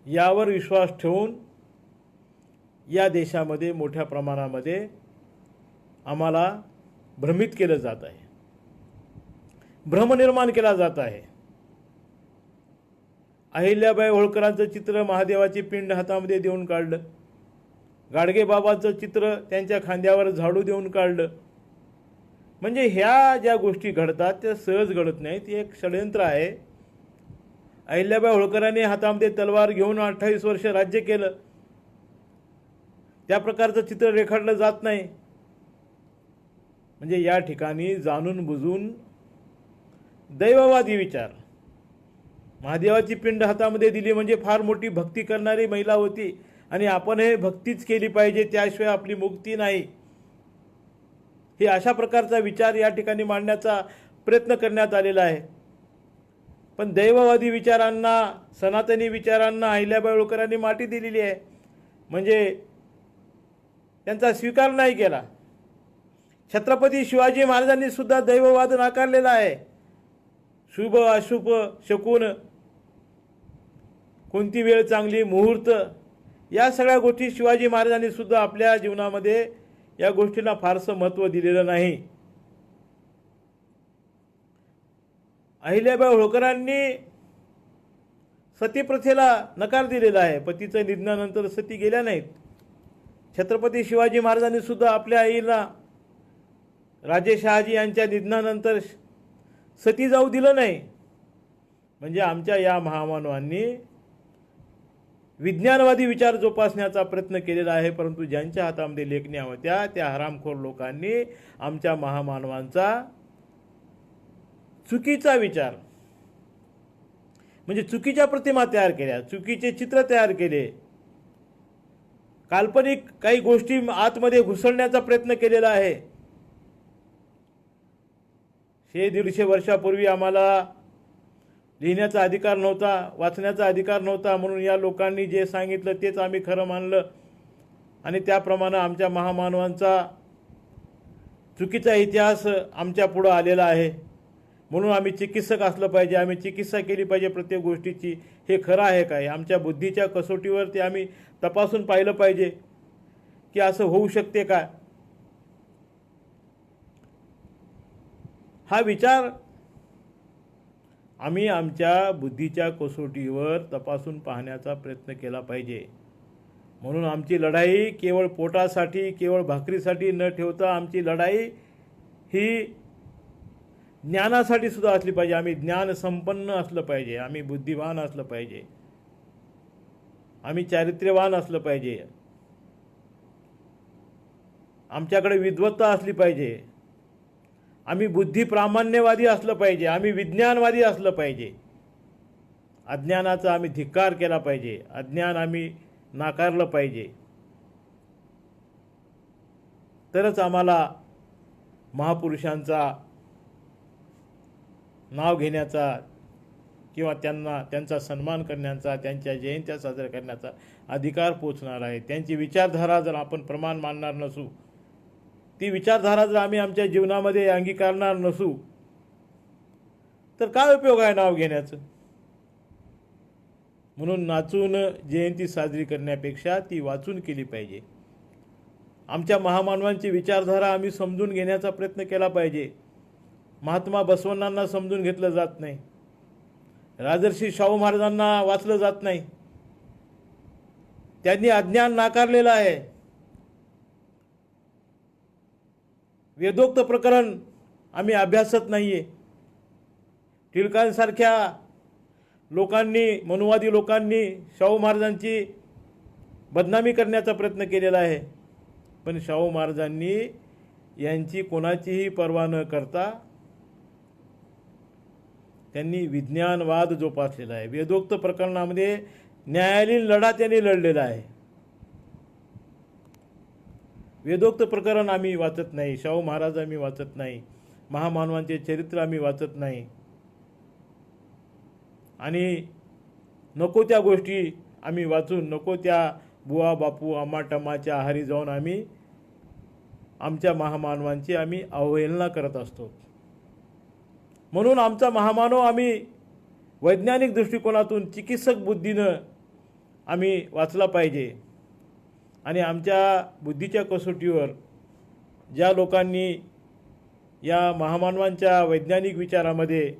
यावर विश्वास ठेवून या देशामध्ये मोठ्या प्रमाणामध्ये आम्हाला भ्रमित केलं जात आहे, भ्रम निर्माण केला जात आहे. अहिल्याबाई होळकरांचं चित्र महादेवाची पिंड हातामध्ये देऊन काढलं. गाडगे बाबांचं चित्र त्यांच्या खांद्यावर झाडू देऊन काढलं. म्हणजे ह्या ज्या गोष्टी घडतात त्या सहज घडत नाहीत. ती एक षडयंत्र आहे. अहिल्याबाई होळकरांनी हातामध्ये तलवार घेऊन 28 वर्ष राज्य केलं. त्या प्रकारचं चित्र रेखाटलं जात नाही. म्हणजे या ठिकाणी जाणून बुजून दैववादी विचार. महादेवाची पिंड हातामध्ये दिली म्हणजे फार मोठी भक्ती करणारी महिला होती आणि आपण हे भक्तीच केली पाहिजे, त्याशिवाय आपली मुक्ती नाही. हे अशा प्रकारचा विचार या ठिकाणी मांडण्याचा प्रयत्न करण्यात आलेला आहे. पण दैववादी विचारांना, सनातनी विचारांना अहिल्याबाई होळकरांनी माती दिलेली आहे. म्हणजे त्यांचा स्वीकार नाही केला. छत्रपती शिवाजी महाराजांनी सुद्धा दैववाद नाकारलेला आहे. शुभ अशुभ शकुन, कोणती वेळ चांगली, मुहूर्त, या सगळ्या गोष्टी शिवाजी महाराजांनी सुद्धा आपल्या जीवनामध्ये या गोष्टींना फारसं महत्त्व दिलेलं नाही. अहिल्याबाई होळकरांनी सतीप्रथेला नकार दिलेला आहे. पतीचं निधनानंतर सती गेल्या नाहीत. छत्रपती शिवाजी महाराजांनी सुद्धा आपल्या आईला राजेशहाजी यांच्या निधनानंतर सती जाऊ दिलं नाही. म्हणजे आमच्या या महामानवांनी विज्ञानवादी विचार जोपासण्याचा प्रयत्न केलेला आहे. परंतु ज्यांच्या हातामध्ये लेखण्या होत्या त्या हरामखोर लोकांनी आमच्या महामानवांचा चुकीचा विचार, म्हणजे चुकीच्या प्रतिमा तयार केल्या, चुकीचे चित्र तयार केले, काल्पनिक काही गोष्टी आतमध्ये घुसळण्याचा प्रयत्न केलेला आहे. 100-150 वर्षापूर्वी आम्हाला लिहिण्याचा अधिकार नव्हता, वाचण्याचा अधिकार नव्हता, म्हणून या लोकांनी जे सांगितलं तेच आम्ही खरं मानलं आणि त्याप्रमाणे आमच्या महामानवांचा चुकीचा इतिहास आमच्या पुढं आलेला आहे. म्हणून आम्ही चिकित्सक असलं पाहिजे, आम्ही चिकित्सा केली पाहिजे प्रत्येक गोष्टीची. हे खरं आहे काय? आमच्या बुद्धीच्या कसोटीवर ते आम्ही तपासून पाहिलं पाहिजे की असं होऊ शकते का. हा विचार आम्ही आमच्या बुद्धीच्या कसोटीवर तपासून पाहण्याचा प्रयत्न केला पाहिजे. म्हणून आमची लढाई केवळ पोटासाठी, केवळ भाकरीसाठी न ठेवता आमची लढाई ही ज्ञानासाठी सुद्धा असली पाहिजे. आम्ही ज्ञान संपन्न असलं पाहिजे, आम्ही बुद्धिवान असलं पाहिजे, आम्ही चारित्र्यवान असलं पाहिजे, आमच्याकडे विद्वत्ता असली पाहिजे, आम्ही बुद्धिप्रामाण्यवादी असलं पाहिजे, आम्ही विज्ञानवादी असलं पाहिजे, अज्ञानाचा आम्ही धिक्कार केला पाहिजे, अज्ञान आम्ही नाकारलं पाहिजे. तरच आम्हाला महापुरुषांचा नाव घेण्याचा किंवा त्यांचा सन्मान करण्याचा, त्यांच्या जयंत्या साजऱ्या करण्याचा अधिकार पोचणार आहे. त्यांची विचारधारा जर आपण प्रमाण मानणार नसू, ती विचारधारा जर आम्ही आमच्या जीवनामध्ये अंगीकारणार नसू, तर काय उपयोग आहे नाव घेण्याचं. म्हणून नाचून जयंती साजरी करण्यापेक्षा ती वाचून केली पाहिजे. आमच्या महामानवांची विचारधारा आम्ही समजून घेण्याचा प्रयत्न केला पाहिजे. महात्मा बसवण्णांना समजून घेतलं जात नाही, राजर्षी शाहू महाराजांना वाचलं जात नाही. त्यांनी अज्ञान नाकारलेलं आहे. वेदोक्त प्रकरण आम्ही अभ्यासत नाहीये. टिळकांसारख्या लोकांनी, मनुवादी लोकांनी शाहू महाराजांची बदनामी करण्याचा प्रयत्न केलेला आहे. पण शाहू महाराजांनी यांची कोणाचीही पर्वा न करता त्यांनी विज्ञानवाद जोपासलेला आहे. वेदोक्त प्रकरणामध्ये न्यायालयीन लढा त्यांनी लढलेला आहे. वेदोक्त प्रकरण आम्ही वाचत नाही, शाहू महाराज आम्ही वाचत नाही, महामानवांचे चरित्र आम्ही वाचत नाही, आणि नको त्या गोष्टी आम्ही वाचून, नको त्या बुवा बापू आम्हा टमाच्या आहारी जाऊन आम्ही आमच्या महामानवांची आम्ही अवहेलना करत असतो. म्हणून आमचा महामानव आम्ही वैज्ञानिक दृष्टिकोनातून, चिकित्सक बुद्धीनं आम्ही वाचला पाहिजे. आणि आमच्या बुद्धीच्या कसोटीवर ज्या लोकांनी या महामानवांच्या वैज्ञानिक विचारामध्ये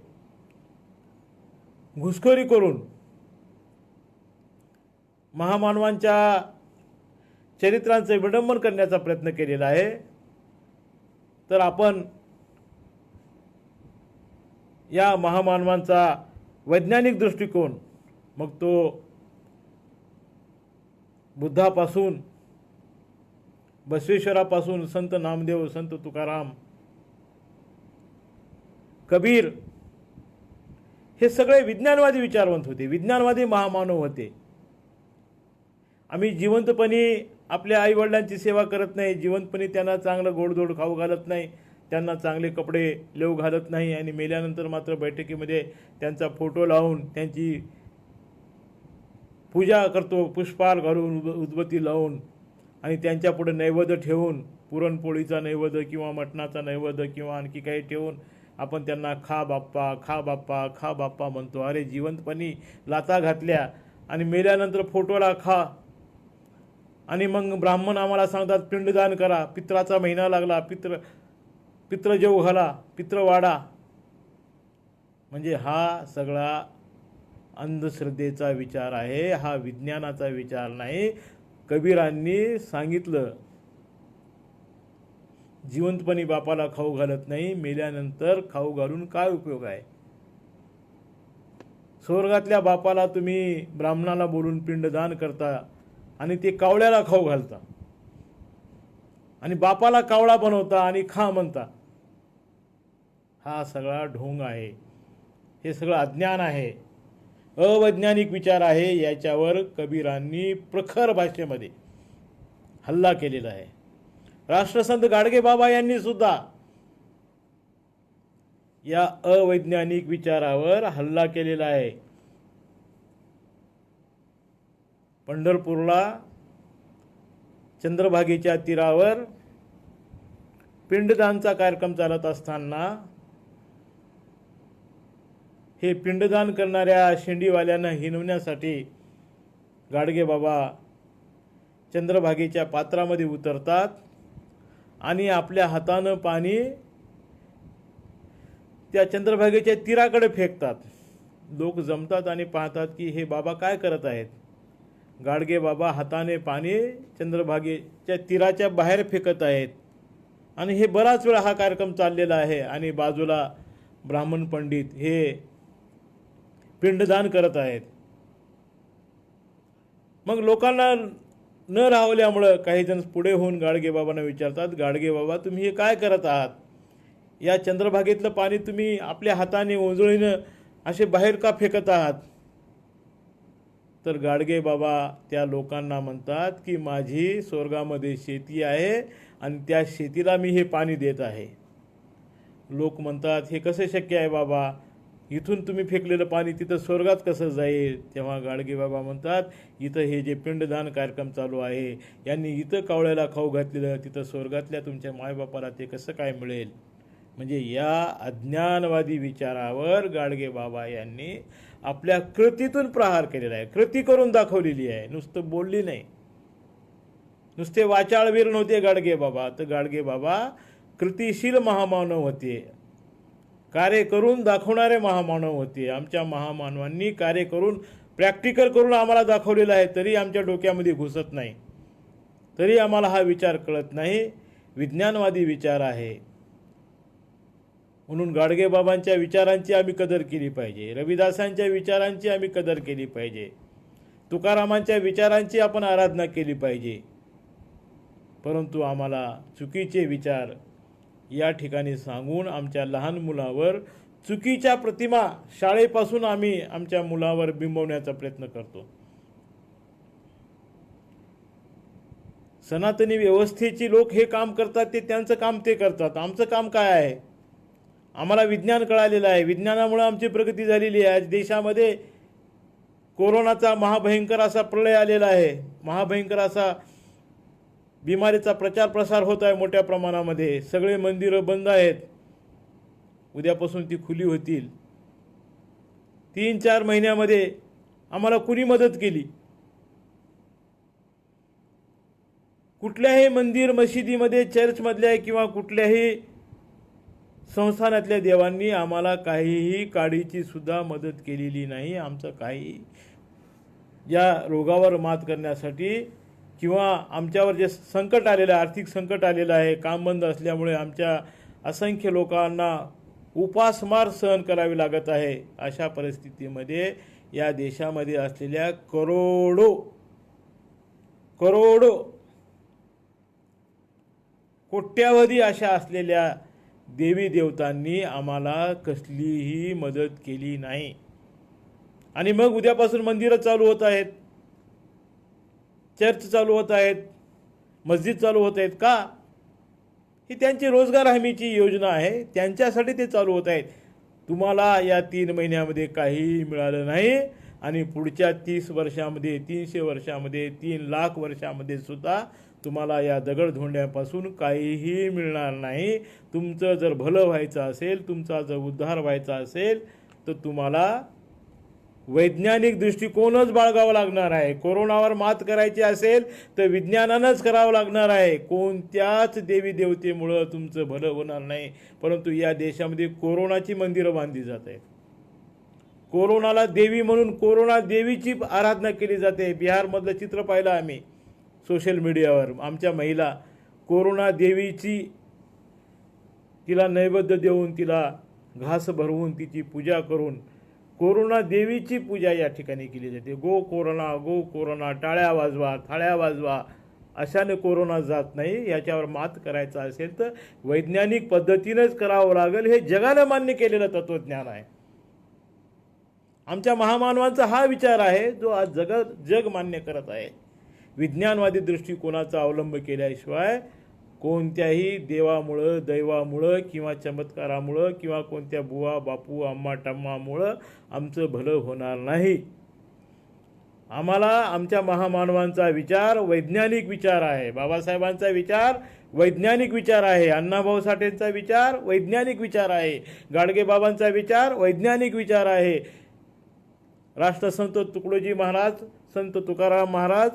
घुसखोरी करून महामानवांच्या चरित्रांचे विडंबन करण्याचा प्रयत्न केलेला आहे, तर आपण या महामानवांचा वैज्ञानिक दृष्टिकोन, मग तो बुद्धापासून, बसवेश्वरापासून, संत नामदेव, संत तुकाराम, कबीर, हे सगळे विज्ञानवादी विचारवंत होते, विज्ञानवादी महामानव होते. आम्ही जिवंतपणी आपल्या आईवडिलांची सेवा करत नाही, जिवंतपणी त्यांना चांगलं गोडधोड खाऊ घालत नाही, त्यांना चांगले कपडे लेऊ घालत नाही, आणि मेल्यानंतर मात्र बैठकीमध्ये त्यांचा फोटो लावून त्यांची पूजा करतो, पुष्पहार घालून, उदबत्ती लावून, आणि त्यांच्यापुढे नैवेद्य ठेवून, पुरणपोळीचा नैवेद्य किंवा मटणाचा नैवेद्य किंवा आणखी काही ठेवून आपण त्यांना खा बाप्पा, खा बाप्पा, खा बाप्पा म्हणतो. अरे जिवंतपणी लाथा घातल्या आणि मेल्यानंतर फोटोला खा, आणि मग ब्राह्मण आम्हाला सांगतात पिंडदान करा, पित्राचा महिना लागला, पित्र जेवू घाला, पित्र वाढा. म्हणजे हा सगळा अंधश्रद्धेचा विचार आहे, हा विज्ञानाचा विचार नाही. कबीरांनी सांगितलं, जिवंतपणी बापाला खाऊ घालत नाही, मेल्यानंतर खाऊ घालून काय उपयोग आहे. स्वर्गातल्या बापाला तुम्ही ब्राह्मणाला बोलून पिंडदान करता आणि ते कावळ्याला खाऊ घालता, आणि बापाला कावळा बनवता आणि खा म्हणता. हा सगळा ढोंग आहे, हे सगळं अज्ञान आहे, अवैज्ञानिक विचार आहे. याच्यावर कबीरांनी प्रखर भाषेमध्ये हल्ला केलेला आहे. राष्ट्रसंत गाडगे बाबा यांनी सुद्धा या अवैज्ञानिक विचारावर हल्ला केलेला आहे. पंढरपूरला चंद्रभागेच्या तीरावर पिंडदानचा कार्यक्रम चालत असताना हे पिंडदान करणाऱ्या शेंडीवाल्यांना हिणवण्यासाठी गाडगे बाबा चंद्रभागेच्या पात्रामध्ये उतरतात आणि आपल्या हातानं पाणी त्या चंद्रभागेच्या तीराकडे फेकतात. लोक जमतात आणि पाहतात की हे बाबा काय करत आहेत. गाडगे बाबा हाताने पाणी चंद्रभागेच्या तीराच्या बाहेर फेकत आहेत, आणि हे बराच वेळ हा कार्यक्रम चाललेला आहे, आणि बाजूला ब्राह्मण पंडित हे पिंडदान करत आहेत. मग लोकांना न राहवल्यामुळं काही जण पुढे होऊन गाडगे बाबांना विचारतात, गाडगे बाबा तुम्ही हे काय करत आहात. या चंद्रभागेतलं पाणी तुम्ही आपल्या हाताने ओंजळीनं असे बाहेर का फेकत आहात? तर गाडगे बाबा त्या लोकांना म्हणतात की माझी स्वर्गामध्ये शेती आहे आणि त्या शेतीला मी हे पाणी देत आहे. लोक म्हणतात हे कसे शक्य आहे बाबा, इथून तुम्ही फेकलेलं पाणी तिथं स्वर्गात कसं जाईल? तेव्हा गाडगे बाबा म्हणतात इथं हे जे पिंडदान कार्यक्रम चालू आहे, यांनी इथं कावळ्याला खाऊ घातलेलं तिथं स्वर्गातल्या तुमच्या मायबापाला ते कसं काय मिळेल? म्हणजे या अज्ञानवादी विचारावर गाडगे बाबा यांनी आपल्या कृतीतून प्रहार केलेला आहे. कृती करून दाखवलेली आहे, नुसतं बोलली नाही. नुसते वाचाळवीर नव्हते गाडगे बाबा, तर गाडगे बाबा कृतिशील महामानव होते, कार्य करून दाखवणारे महामानव होते. आमच्या महामानवांनी कार्य करून प्रॅक्टिकल करून आम्हाला दाखवलेलं आहे, तरी आमच्या डोक्यामध्ये घुसत नाही, तरी आम्हाला हा विचार कळत नाही. विज्ञानवादी विचार आहे. म्हणून गाडगे बाबांच्या विचारांची आम्ही कदर केली पाहिजे, रविदासांच्या विचारांची आम्ही कदर केली पाहिजे, तुकारामांच्या विचारांची आपण आराधना केली पाहिजे. परंतु आम्हाला चुकीचे विचार या ठिकाणी सांगून आमच्या लहान मुलावर चुकीच्या प्रतिमा शाळेपासून आम्ही आमच्या मुलावर बिंबवण्याचा प्रयत्न करतो. सनातनी व्यवस्थेची लोक हे काम करतात, ते त्यांचं काम ते करतात. आमचं काम काय आहे? आम्हाला विज्ञान कळालेलं आहे, विज्ञानामुळे आमची प्रगती झालेली आहे. आज देशामध्ये कोरोनाचा महाभयंकर असा प्रलय आलेला आहे, महाभयंकर असा बिमारीचा प्रचार प्रसार होत आहे मोठ्या प्रमाणामध्ये. सगळे मंदिरं बंद आहेत, उद्यापासून ती खुली होतील. 3-4 महिन्यामध्ये आम्हाला कुणी मदत केली? कुठल्याही मंदिर मशिदीमध्ये, चर्चमधल्या किंवा कुठल्याही संस्थानातल्या देवांनी आम्हाला काहीही काडीची सुद्धा मदत केलेली नाही. आमचं काही या रोगावर मात करण्यासाठी किंवा आमच्यावर जे संकट आलेलं आहे, आर्थिक संकट आलेलं आहे, काम बंद असल्यामुळे आमच्या असंख्य लोकांना उपासमार सहन करावी लागत आहे. अशा परिस्थितीमध्ये या देशामध्ये असलेल्या करोडो कोट्यावधी अशा असलेल्या देवी देवतांनी आम्हाला कसलीही मदत केली नाही. आणि मग उद्यापासून मंदिरं चालू होत आहेत, चर्च चालू होत आहेत, मस्जिद चालू होत आहेत. का? ही त्यांची रोजगार हमीची योजना आहे, त्यांच्यासाठी ते चालू होत आहेत. तुम्हाला या 3 महिन्यामध्ये काहीही मिळालं नाही आणि पुढच्या 30 वर्षामध्ये, 300 वर्षामध्ये, 3 लाख वर्षामध्ये सुद्धा तुम्हाला या दगडधोंड्यापासून काहीही मिळणार नाही. तुमचं जर भलं व्हायचं असेल, तुमचा जर उद्धार व्हायचा असेल, तर तुम्हाला वैज्ञानिक दृष्टिकोनच बाळगावा लागणार आहे. कोरोनावर मात करायची असेल तर विज्ञानानंच करावं लागणार आहे. कोणत्याच देवी देवतेमुळं तुमचं भलं होणार नाही. परंतु या देशामध्ये कोरोनाची मंदिरं बांधली जात आहेत, कोरोनाला देवी म्हणून कोरोना देवीची आराधना केली जाते. बिहारमधलं चित्र पाहिलं आम्ही सोशल मीडियावर. आमच्या महिला कोरोना देवीची, तिला नैवेद्य देऊन, तिला घास भरवून, तिची पूजा करून कोरोना देवीची पूजा या ठिकाणी केली जाते. गो कोरोना, गो कोरोना, टाळ्या वाजवा, थाळ्या वाजवा, अशाने कोरोना जात नाही. याच्यावर मात करायचं असेल तर वैज्ञानिक पद्धतीनंच करावं लागेल. हे जगानं मान्य केलेलं तत्त्वज्ञान आहे. आमच्या महामानवांचा हा विचार आहे जो आज जग मान्य करत आहे. विज्ञानवादी दृष्टिकोनाचा अवलंब केल्याशिवाय कोणत्याही देवामुळं, दैवामुळं किंवा चमत्कारामुळं किंवा कोणत्या बुवा, बापू, अम्मा, टम्मामुळं आमचं भलं होणार नाही. आम्हाला आमच्या महामानवांचा विचार वैज्ञानिक विचार आहे. बाबासाहेबांचा विचार वैज्ञानिक विचार आहे. अण्णाभाऊ साठेंचा विचार वैज्ञानिक विचार आहे. गाडगे बाबांचा विचार वैज्ञानिक विचार आहे. राष्ट्रसंत तुकडोजी महाराज, संत तुकाराम महाराज,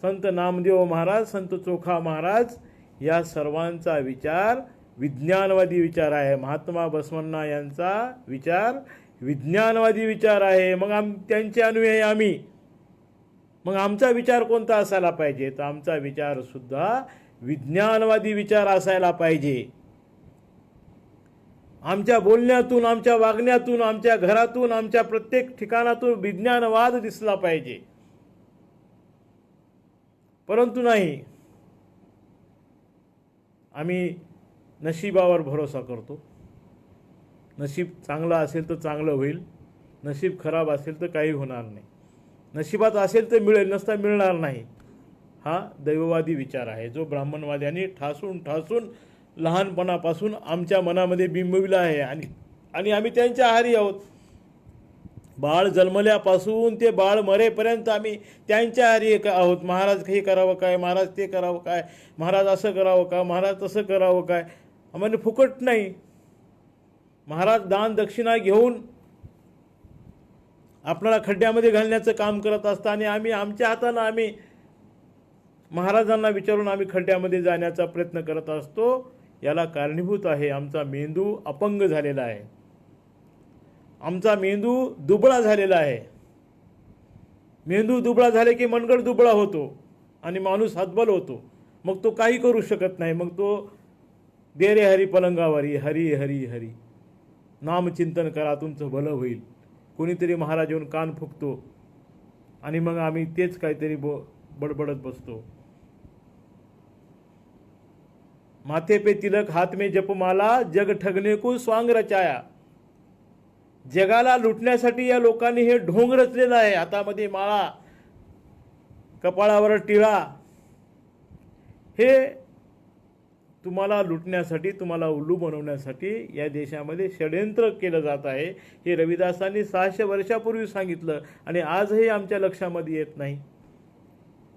संत नामदेव महाराज, संत चोखा महाराज या सर्वांचा विचार विज्ञानवादी विचार आहे. महात्मा बसवण्णा यांचा विचार विज्ञानवादी विचार आहे. मग त्यांचे अनुयायी आम्ही. मग आमचा विचार कोणता असायला पाहिजे? तर आमचा विचार सुद्धा विज्ञानवादी विचार असायला पाहिजे. आमच्या बोलण्यातून, आमच्या वागण्यातून, आमच्या घरातून, आमच्या प्रत्येक ठिकाणातून विज्ञानवाद दिसला पाहिजे. परंतु नाही, आम्ही नशिबावर भरोसा करतो. नशीब चांगलं असेल तर चांगलं होईल, नशीब खराब असेल तर काही होणार नाही. नशिबात असेल तर मिळेल, नसता मिळणार नाही. हा दैववादी विचार आहे, जो ब्राह्मणवाद्यांनी ठासून ठासून लहानपणापासून आमच्या मनामध्ये बिंबविला आहे. आणि आम्ही त्यांच्या आहारी आहोत. बाळ जन्मल्यापासून ते बाळ मरेपर्यंत आम्ही त्यांच्या आहारी आहोत. महाराज हे करावं काय, महाराज ते करावं काय, महाराज असं करावं का, महाराज तसं करावं काय. आम्हाला फुकट नाही. महाराज दान दक्षिणा घेऊन आपल्याला खड्ड्यामध्ये घालण्याचं काम करत असताना आम्ही आमच्या हातानं आम्ही महाराजांना विचारून आम्ही खड्ड्यामध्ये जाण्याचा प्रयत्न करत असतो. याला कारणीभूत आहे आमचा मेंदू अपंग झालेला आहे, आमचा मेंदू दुबळा झालेला आहे. मेंदू दुबळा झाले की मनगट दुबळा होतो आणि माणूस हतबल होतो. मग तो काही करू शकत नाही. मग तो दे रे हरी पलंगावरी, हरी हरी हरी, नामचिंतन करा तुमचं भलं होईल. कोणीतरी महाराज येऊन कान फुकतो आणि मग आम्ही तेच काहीतरी बडबडत बसतो. माथे पे तिलक, हात में जपमाला, जग ठगने को स्वांग रचाया. जगाला लुटण्यासाठी या लोकांनी हे ढोंग रचलेलं आहे. हातामध्ये माळा, कपाळावर टिळा. हे तुम्हाला लुटण्यासाठी, तुम्हाला उल्लू बनवण्यासाठी या देशामध्ये षड्यंत्र केलं जात आहे. हे रविदासांनी 600 वर्षापूर्वी सांगितलं आणि आजही आमच्या लक्षामध्ये येत नाही.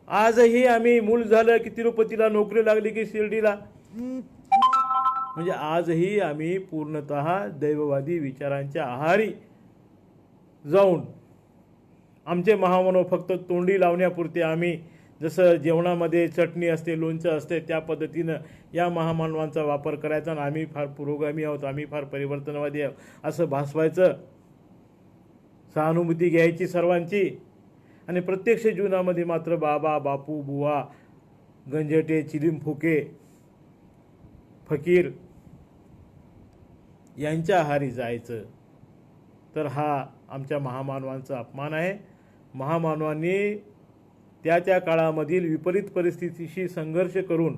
आजही आम्ही मूल झालं की तिरुपतीला नोकरी लागली की शिर्डीला, म्हणजे आजही आम्ही पूर्णतः दैववादी विचारांच्या आहारी जाऊन आमचे महामानव फक्त तोंडी लावण्यापुरते आम्ही जसं जेवणामध्ये चटणी असते, लोणचं असते, त्या पद्धतीनं या महामानवांचा वापर करायचा आणि आम्ही फार पुरोगामी आहोत, आम्ही फार परिवर्तनवादी आहोत असं भासवायचं. सहानुभूती घ्यायची सर्वांची आणि प्रत्यक्ष जीवनामध्ये मात्र बाबा, बापू, बुवा, गंजटे, चिलीम फुके, फकीर यांच्या आहारी जायचं. तर हा आमच्या महामानवांचा अपमान आहे. महामानवांनी त्या काळामधील विपरीत परिस्थितीशी संघर्ष करून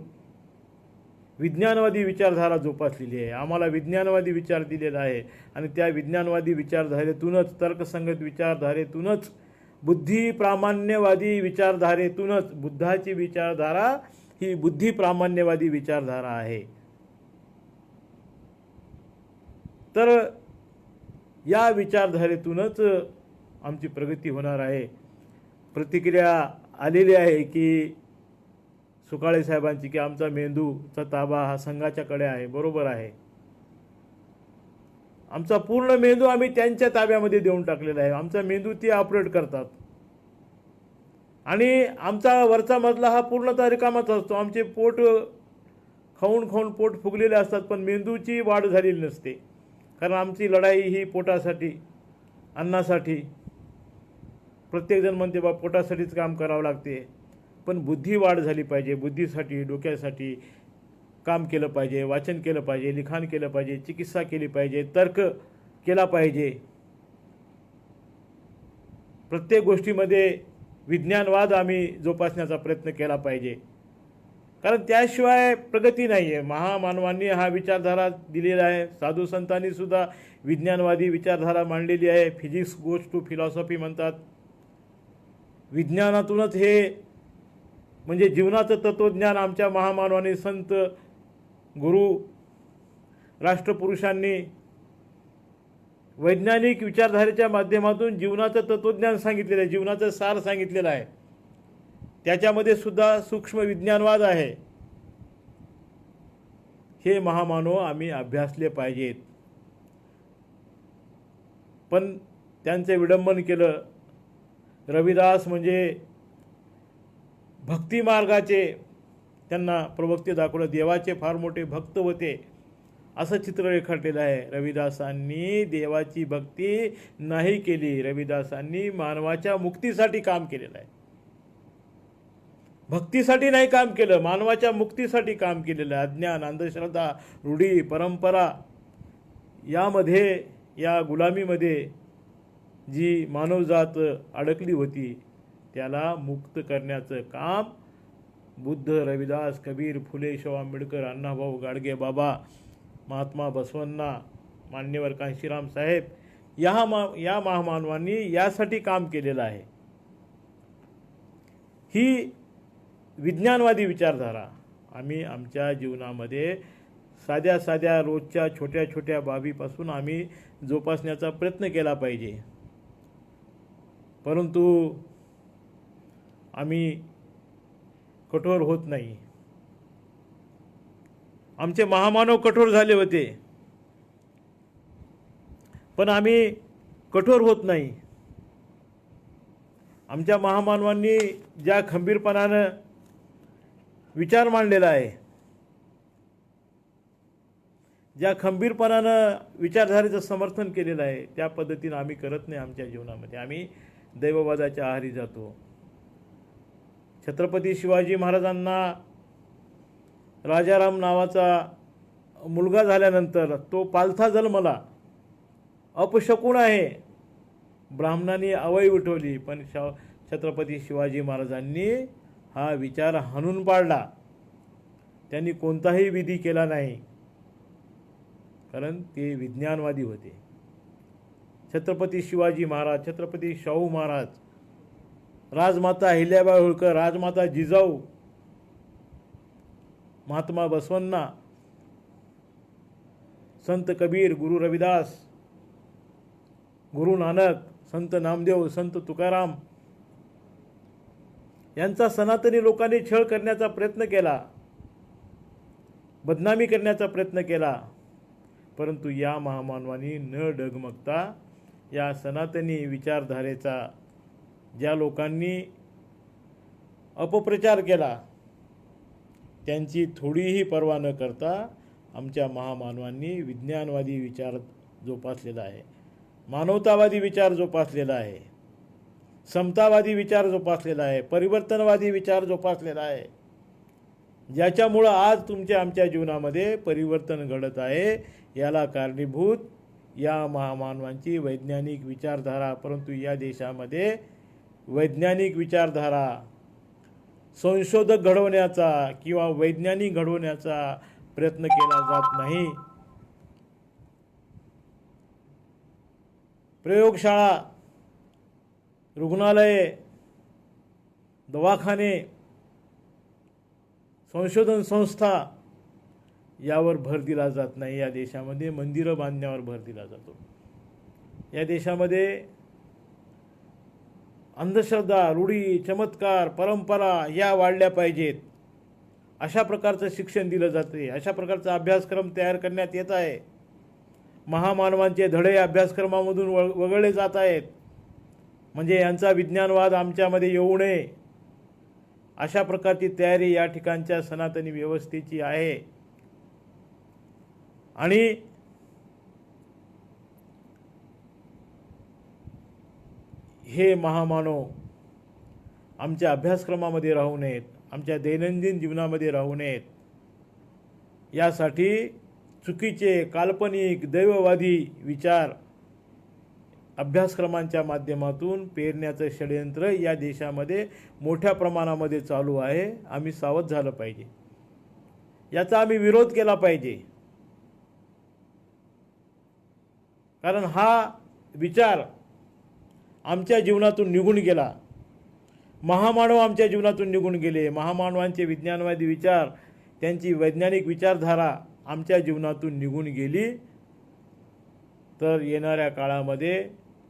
विज्ञानवादी विचारधारा जोपासलेली आहे. आम्हाला विज्ञानवादी विचार दिलेला आहे आणि त्या विज्ञानवादी विचारधारेतूनच, तर्कसंगत विचारधारेतूनच, बुद्धी प्रामाण्यवादी विचारधारेतूनच, बुद्धाची विचारधारा ही बुद्धी प्रामाण्यवादी विचारधारा आहे. तर या विचारधारेतूनच आमची प्रगती होणार आहे. प्रतिक्रिया आलेली आहे की सुकाळे साहेबांची की आमचा मेंदूचा ताबा हा संघाच्याकडे आहे. बरोबर आहे. आमचा पूर्ण मेंदू आम्ही त्यांच्या ताब्यामध्ये देऊन टाकलेला आहे. आमचा मेंदू ते ऑपरेट करतात आणि आमचा वरचा मजला हा पूर्णतः रिकामाच असतो. आमचे पोट खाऊन खाऊन पोट फुगलेले असतात पण मेंदूची वाढ झालेली नसते. कारण आमची लढाई ही पोटासाठी, अन्नासाठी. प्रत्येकजण म्हणते बा पोटासाठीच काम करावं लागते, पण बुद्धी वाढ झाली पाहिजे. बुद्धीसाठी, डोक्यासाठी काम केलं पाहिजे, वाचन केलं पाहिजे, लिखाण केलं पाहिजे, चिकित्सा केली पाहिजे, तर्क केला पाहिजे. प्रत्येक गोष्टीमध्ये विज्ञानवाद आम्ही जोपासण्याचा प्रयत्न केला पाहिजे, कारण त्याशिवाय प्रगती नाही आहे. महामानवांनी हा विचारधारा दिलेला आहे. साधू संतांनी सुद्धा विज्ञानवादी विचारधारा मांडलेली आहे. फिजिक्स गोज टू फिलॉसॉफी म्हणतात. विज्ञानातूनच हे म्हणजे जीवनाचं तत्त्वज्ञान आमच्या महामानवांनी, संत, गुरु, राष्ट्रपुरुषांनी वैज्ञानिक विचारधारेच्या माध्यमातून जीवनाचं तत्त्वज्ञान सांगितलेलं आहे, जीवनाचं सार सांगितलेलं आहे. त्याच्यामध्ये सुद्धा सूक्ष्म विज्ञानवाद आहे. हे महामानव आम्ही अभ्यासले पाहिजेत. पण त्यांचे विडंबन केलं. रविदास म्हणजे भक्ती मार्गाचे त्यांना प्रवक्ते दाखवलं, देवाचे फार मोठे भक्त होते असं चित्र रेखाटलेलं आहे. रविदासांनी देवाची भक्ती नाही केली. रविदासांनी मानवाच्या मुक्तीसाठी काम केलेलं आहे. भक्तीसाठी नाही काम केलं, मानवाच्या मुक्तीसाठी काम केलेलं आहे. अज्ञान, अंधश्रद्धा, रूढी, परंपरा यामध्ये, या गुलामीमध्ये जी मानवजात अडकली होती त्याला मुक्त करण्याचं काम बुद्ध, रविदास, कबीर, फुले, शाहू आंबेडकर, अण्णाभाऊ गाडगे बाबा, महात्मा बसवण्णा, मान्यवर कांशीराम साहेब या महामानवांनी यासाठी काम केलेलं आहे. ही विज्ञानवादी विचारधारा आम्ही आमच्या जीवनामध्ये साध्या साध्या रोजच्या छोट्या छोट्या बाबीपासून आम्ही जोपासण्याचा प्रयत्न केला पाहिजे. परंतु आम्ही कठोर होत नाही. आमचे महामानव कठोर झाले होते, पण आम्ही कठोर होत नाही. आमच्या महामानवांनी ज्या खंबीरपणानं विचार मांडलेला आहे, ज्या खंबीरपणानं विचारधारेचं समर्थन केलेलं आहे, त्या पद्धतीनं आम्ही करत नाही. आमच्या जीवनामध्ये आम्ही दैववादाच्या आहारी जातो. छत्रपती शिवाजी महाराजांना राजाराम नावाचा मुलगा झाल्यानंतर तो पालथा जन्मला, अपशकुन आहे, ब्राह्मणांनी अवई उठवली, पण छत्रपती शिवाजी महाराजांनी हा विचार हाणून पाडला. त्यांनी कोणताही विधी केला नाही, कारण ते विज्ञानवादी होते. छत्रपती शिवाजी महाराज, छत्रपती शाहू महाराज, राजमाता अहिल्याबाई होळकर, राजमाता जिजाऊ, महात्मा बसवण्णा, संत कबीर, गुरु रविदास, गुरु नानक, संत नामदेव, संत तुकाराम यांचा सनातनी लोकांनी छळ करण्याचा प्रयत्न केला, बदनामी करण्याचा प्रयत्न केला. परंतु या महामानवांनी न डगमगता या सनातनी विचारधारेचा ज्या लोकांनी अपप्रचार केला त्यांची थोडीही पर्वा न करता आमच्या महामानवांनी विज्ञानवादी विचार जोपासलेला आहे, मानवतावादी विचार जोपासलेला आहे, समतावादी विचार जोपासलेला आहे, परिवर्तनवादी विचार जोपासलेला आहे, ज्याच्यामुळं आज आमच्या जीवनामध्ये परिवर्तन घडत आहे. याला कारणीभूत या महामानवांची वैज्ञानिक विचारधारा. परंतु या देशामध्ये वैज्ञानिक विचारधारा, संशोधक घडवण्याचा किंवा वैज्ञानिक घडवण्याचा प्रयत्न केला जात नाही. प्रयोगशाळा, रुग्णालये, दवाखाने, संशोधन संस्था यावर भर दिला जात नाही. या देशामध्ये मंदिरं बांधण्यावर भर दिला जातो. या देशामध्ये अंधश्रद्धा, रूढी, चमत्कार, परंपरा या वाढल्या पाहिजेत अशा प्रकारचं शिक्षण दिलं जाते, अशा प्रकारचा अभ्यासक्रम तयार करण्यात येत आहे. महामानवांचे धडे अभ्यासक्रमामधून वगळले जात आहेत. म्हणजे यांचा विज्ञानवाद आमच्यामध्ये येऊ नये अशा प्रकारची तयारी या ठिकाणच्या सनातनी व्यवस्थेची आहे. आणि हे महामानव आमच्या अभ्यासक्रमामध्ये राहू नयेत, आमच्या दैनंदिन जीवनामध्ये राहू नयेत यासाठी चुकीचे, काल्पनिक, दैववादी विचार अभ्यासक्रमांच्या माध्यमातून पेरण्याचं षडयंत्र या देशामध्ये मोठ्या प्रमाणामध्ये चालू आहे. आम्ही सावध झालं पाहिजे, याचा आम्ही विरोध केला पाहिजे. कारण हा विचार आमच्या जीवनातून निघून गेला. महामानव आमच्या जीवनातून निघून गेले. महामानवांचे विज्ञानवादी विचार, त्यांची वैज्ञानिक विचारधारा आमच्या जीवनातून निघून गेली तर येणाऱ्या काळामध्ये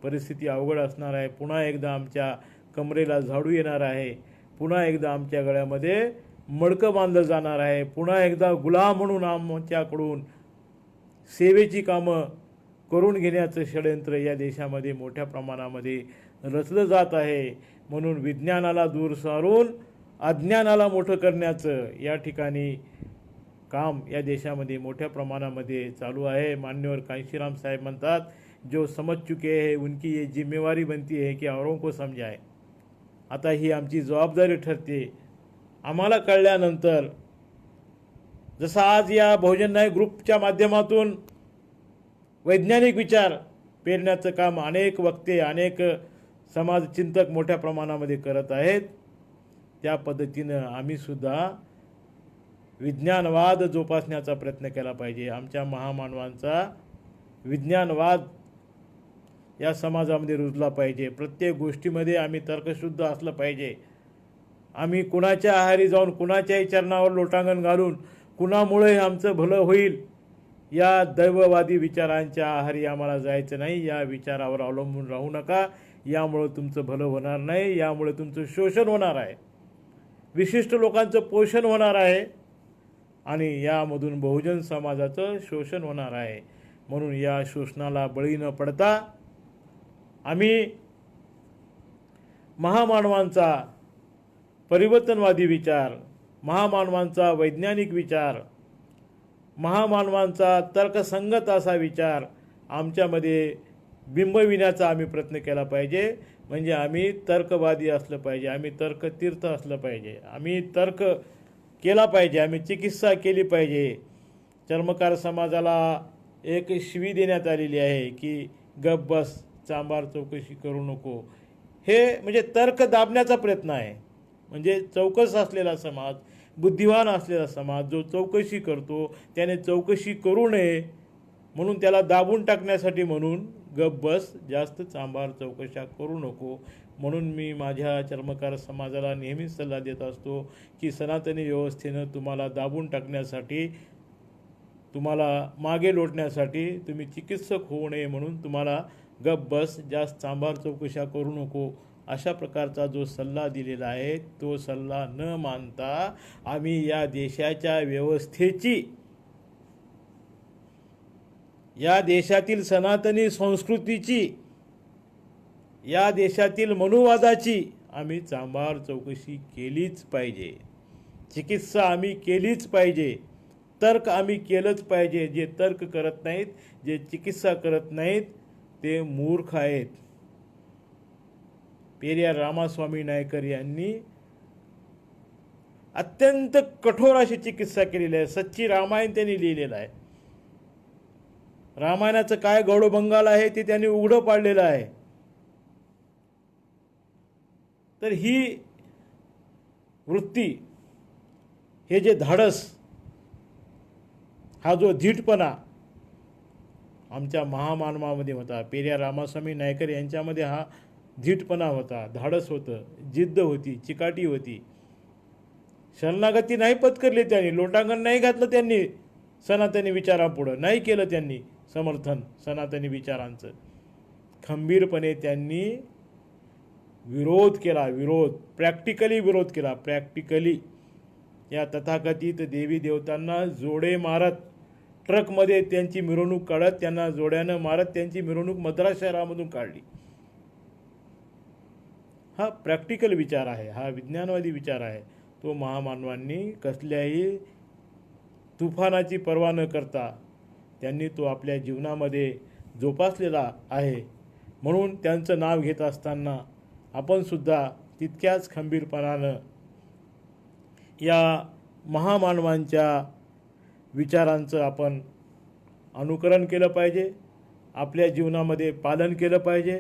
परिस्थिती अवघड असणार आहे. पुन्हा एकदा आमच्या कमरेला झाडू येणार आहे, पुन्हा एकदा आमच्या गळ्यामध्ये मडकं बांधलं जाणार आहे, पुन्हा एकदा गुलाम म्हणून आमच्याकडून सेवेची कामं करून घेण्याचं षडयंत्र या देशामध्ये मोठ्या प्रमाणामध्ये रचलं जात आहे. म्हणून विज्ञानाला दूर सारून अज्ञानाला मोठं करण्याचं या ठिकाणी काम या देशामध्ये मोठ्या प्रमाणामध्ये चालू आहे. मान्यवर कांशीराम साहेब म्हणतात, जो समझ चुके हैं उनकी ये जिम्मेवारी बनती है कि औरों को समजाए. आता ही आमची जबाबदारी ठरते. आम्हाला कळल्यानंतर, जसं आज या बहुजन न्याय ग्रुपच्या माध्यमातून वैज्ञानिक विचार पेरण्याचं काम अनेक वक्ते, अनेक समाजचिंतक मोठ्या प्रमाणामध्ये करत आहेत, त्या पद्धतीनं आम्हीसुद्धा विज्ञानवाद जोपासण्याचा प्रयत्न केला पाहिजे. आमच्या महामानवांचा विज्ञानवाद या समाजामध्ये रुजला पाहिजे. प्रत्येक गोष्टीमध्ये आम्ही तर्कशुद्ध असलं पाहिजे. आम्ही कुणाच्या आहारी जाऊन कुणाच्याही चरणावर लोटांगण घालून कुणामुळे आमचं भलं होईल या दैववादी विचारांच्या आहारी आम्हाला जायचं नाही. या विचारावर अवलंबून राहू नका. यामुळं तुमचं भलं होणार नाही, यामुळे तुमचं शोषण होणार आहे, विशिष्ट लोकांचं पोषण होणार आहे आणि यामधून बहुजन समाजाचं शोषण होणार आहे. म्हणून या शोषणाला बळी न पडता आम्ही महामानवांचा परिवर्तनवादी विचार, महामानवांचा वैज्ञानिक विचार, महामानवांचा तर्कसंगत असा विचार आमच्यामध्ये बिंबविण्याचा आम्ही प्रयत्न केला पाहिजे. म्हणजे आम्ही तर्कवादी असलं पाहिजे, आम्ही तर्कतीर्थ असलं पाहिजे, आम्ही तर्क केला पाहिजे, आम्ही चिकित्सा केली पाहिजे. चर्मकार समाजाला एक शिवी देण्यात आलेली आहे की गप बस, चांभार चौकशी करू नको. हे म्हणजे तर्क दाबण्याचा प्रयत्न आहे. म्हणजे चौकस असलेला समाज, बुद्धिवान असलेला समाज जो चौकशी करतो त्याने चौकशी करू नये म्हणून त्याला दाबून टाकण्यासाठी म्हणून गप बस, जास्त चांभार चौकशा करू नको. म्हणून मी माझ्या चर्मकार समाजाला नेहमीच सल्ला देत असतो की सनातनी व्यवस्थेनं तुम्हाला दाबून टाकण्यासाठी, तुम्हाला मागे लोटण्यासाठी, तुम्ही चिकित्सक होऊ नये म्हणून तुम्हाला गप बस, जास्त चांभार चौकशा करू नको अशा प्रकारचा जो सल्ला दिलेला आहे तो सल्ला न मानता आम्ही या देशाच्या व्यवस्थेची, या देशातील सनातनी संस्कृतीची, या देशातील मनुवादाची आम्ही चांभार चौकशी केलीच पाहिजे. चिकित्सा आम्ही केलीच पाहिजे. तर्क आम्ही केलंच पाहिजे. जे तर्क करत नाहीत, जे चिकित्सा करत नाहीत ते मूर्ख आहेत. पेरियार रामास्वामी नायकर यांनी अत्यंत कठोर अशी चिकित्सा केलेली आहे. सच्ची रामायण त्यांनी लिहिलेलं आहे. रामायणाचं काय गौडबंगाल आहे ते त्यांनी उघडं पाडलेलं आहे. तर ही वृत्ती, हे जे धाडस, हा जो धीटपणा आमच्या महामानवामध्ये होता, पेरियार रामास्वामी नायकर यांच्यामध्ये हा धीटपणा होता, धाडस होतं, जिद्द होती, चिकाटी होती. शरणागती नाही पत्करली त्यांनी, लोटांगण नाही घातलं त्यांनी सनातनी विचारापुढं, नाही केलं त्यांनी समर्थन सनातनी विचारांचं. खंबीरपणे त्यांनी विरोध केला, प्रॅक्टिकली विरोध केला. प्रॅक्टिकली या तथाकथित देवी देवतांना जोडे मारत, ट्रकमध्ये त्यांची मिरवणूक काढत, त्यांना जोड्यानं मारत त्यांची मिरवणूक मद्रास शहरामधून काढली. हा प्रॅक्टिकल विचार आहे, हा विज्ञानवादी विचार आहे. तो महामानवांनी कसल्याही तुफानाची पर्वा न करता त्यांनी तो आपल्या जीवनामध्ये जोपासलेला आहे. म्हणून त्यांचं नाव घेत असताना आपण सुद्धा तितक्याच खंबीरपणानं या महामानवांच्या विचारांचं आपण अनुकरण केलं पाहिजे, आपल्या जीवनामध्ये पालन केलं पाहिजे.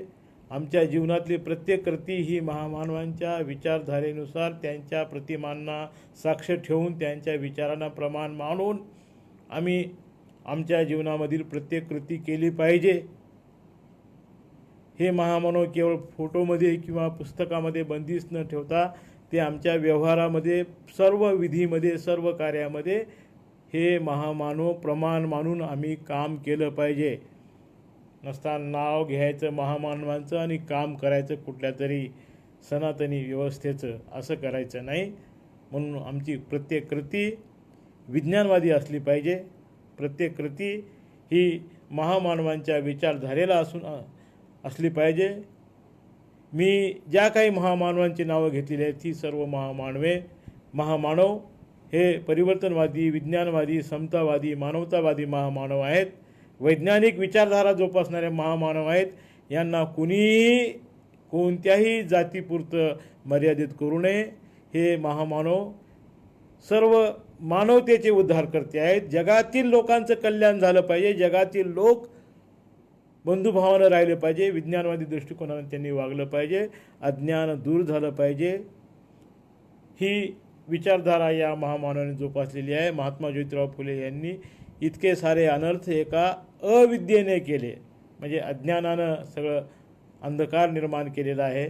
आमच्या जीवनातली प्रत्येक कृती ही महामानवांच्या विचारधारेनुसार त्यांच्या प्रतिमांना साक्ष ठेवून त्यांच्या विचारांना प्रमाण मानून आम्ही आमच्या जीवनामधील प्रत्येक कृती केली पाहिजे. हे महामानव केवळ फोटोमध्ये किंवा पुस्तकामध्ये बंदिस्त न ठेवता ते आमच्या व्यवहारामध्ये, सर्व विधीमध्ये, सर्व कार्यामध्ये हे महामानव प्रमाण मानून आम्ही काम केलं पाहिजे. नसता नाव घ्यायचं महामानवांचं आणि काम करायचं कुठल्या तरी सनातनी व्यवस्थेचं, असं करायचं नाही. म्हणून आमची प्रत्येक कृती विज्ञानवादी असली पाहिजे. प्रत्येक कृती ही महामानवांच्या विचारधारेला असली पाहिजे. मी ज्या काही महामानवांची नावं घेतलेली आहेत ती सर्व महामानव हे परिवर्तनवादी, विज्ञानवादी, समतावादी, मानवतावादी महामानव आहेत. वैज्ञानिक विचारधारा जोपासणारे महामानव आहेत. यांना कुणीही कोणत्याही जातीपुरतं मर्यादित करू नये. हे महामानव सर्व मानवतेचे उद्धार करते आहेत. जगातील लोकांचं कल्याण झालं पाहिजे, जगातील लोक बंधुभावानं राहिले पाहिजे, विज्ञानवादी दृष्टिकोनाने त्यांनी वागलं पाहिजे, अज्ञान दूर झालं पाहिजे. ही विचारधारा या महामानवाने जोपासलेली आहे. महात्मा ज्योतिराव फुले यांनी इतके सारे अनर्थ एका अविद्येने केले, म्हणजे अज्ञानानं सगळं अंधकार निर्माण केलेला आहे.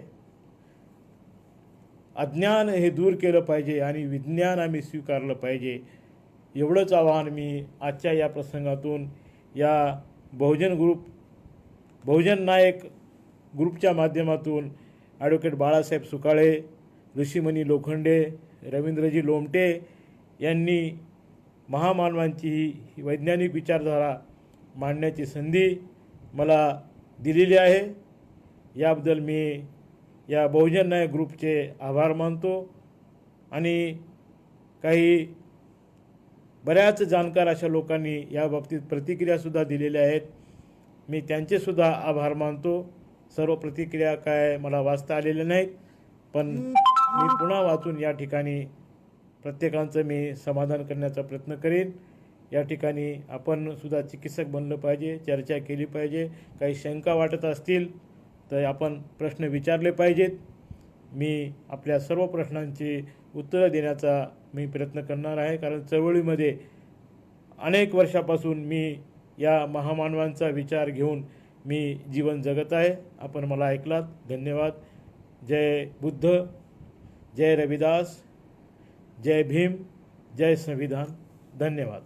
अज्ञान हे दूर केलं पाहिजे आणि विज्ञान आम्ही स्वीकारलं पाहिजे, एवढंच आवाहन मी आजच्या या प्रसंगातून या बहुजन नायक ग्रुपच्या माध्यमातून ॲडव्होकेट बाळासाहेब सुकाळे, ऋषिमणी लोखंडे, रवींद्रजी लोमटे यांनी महामानवांची ही वैज्ञानिक विचारधारा मांडण्याची संधी मला दिलेली आहे. याबद्दल मी या बहुजन नायक ग्रुपचे आभार मानतो आणि काही बऱ्याच जाणकार अशा लोकांनी या बाबतीत प्रतिक्रियासुद्धा दिलेल्या आहेत. मी त्यांचेसुद्धा आभार मानतो. सर्व प्रतिक्रिया काय मला वाचता आलेल्या नाहीत, पण मी पुन्हा वाचून या ठिकाणी प्रत्येकांचं मी समाधान करण्याचा प्रयत्न करेन. या ठिकाणी आपण सुद्धा चिकित्सक बनलं पाहिजे, चर्चा केली पाहिजे. काही शंका वाटत असतील तर आपण प्रश्न विचारले पाहिजेत. मी आपल्या सर्व प्रश्नांची उत्तरं देण्याचा मी प्रयत्न करणार आहे, कारण चळवळीमध्ये अनेक वर्षापासून मी या महामानवांचा विचार घेऊन मी जीवन जगत आहे. आपण मला ऐकलात, धन्यवाद. जय बुद्ध, जय रविदास, जय भीम, जय संविधान. धन्यवाद.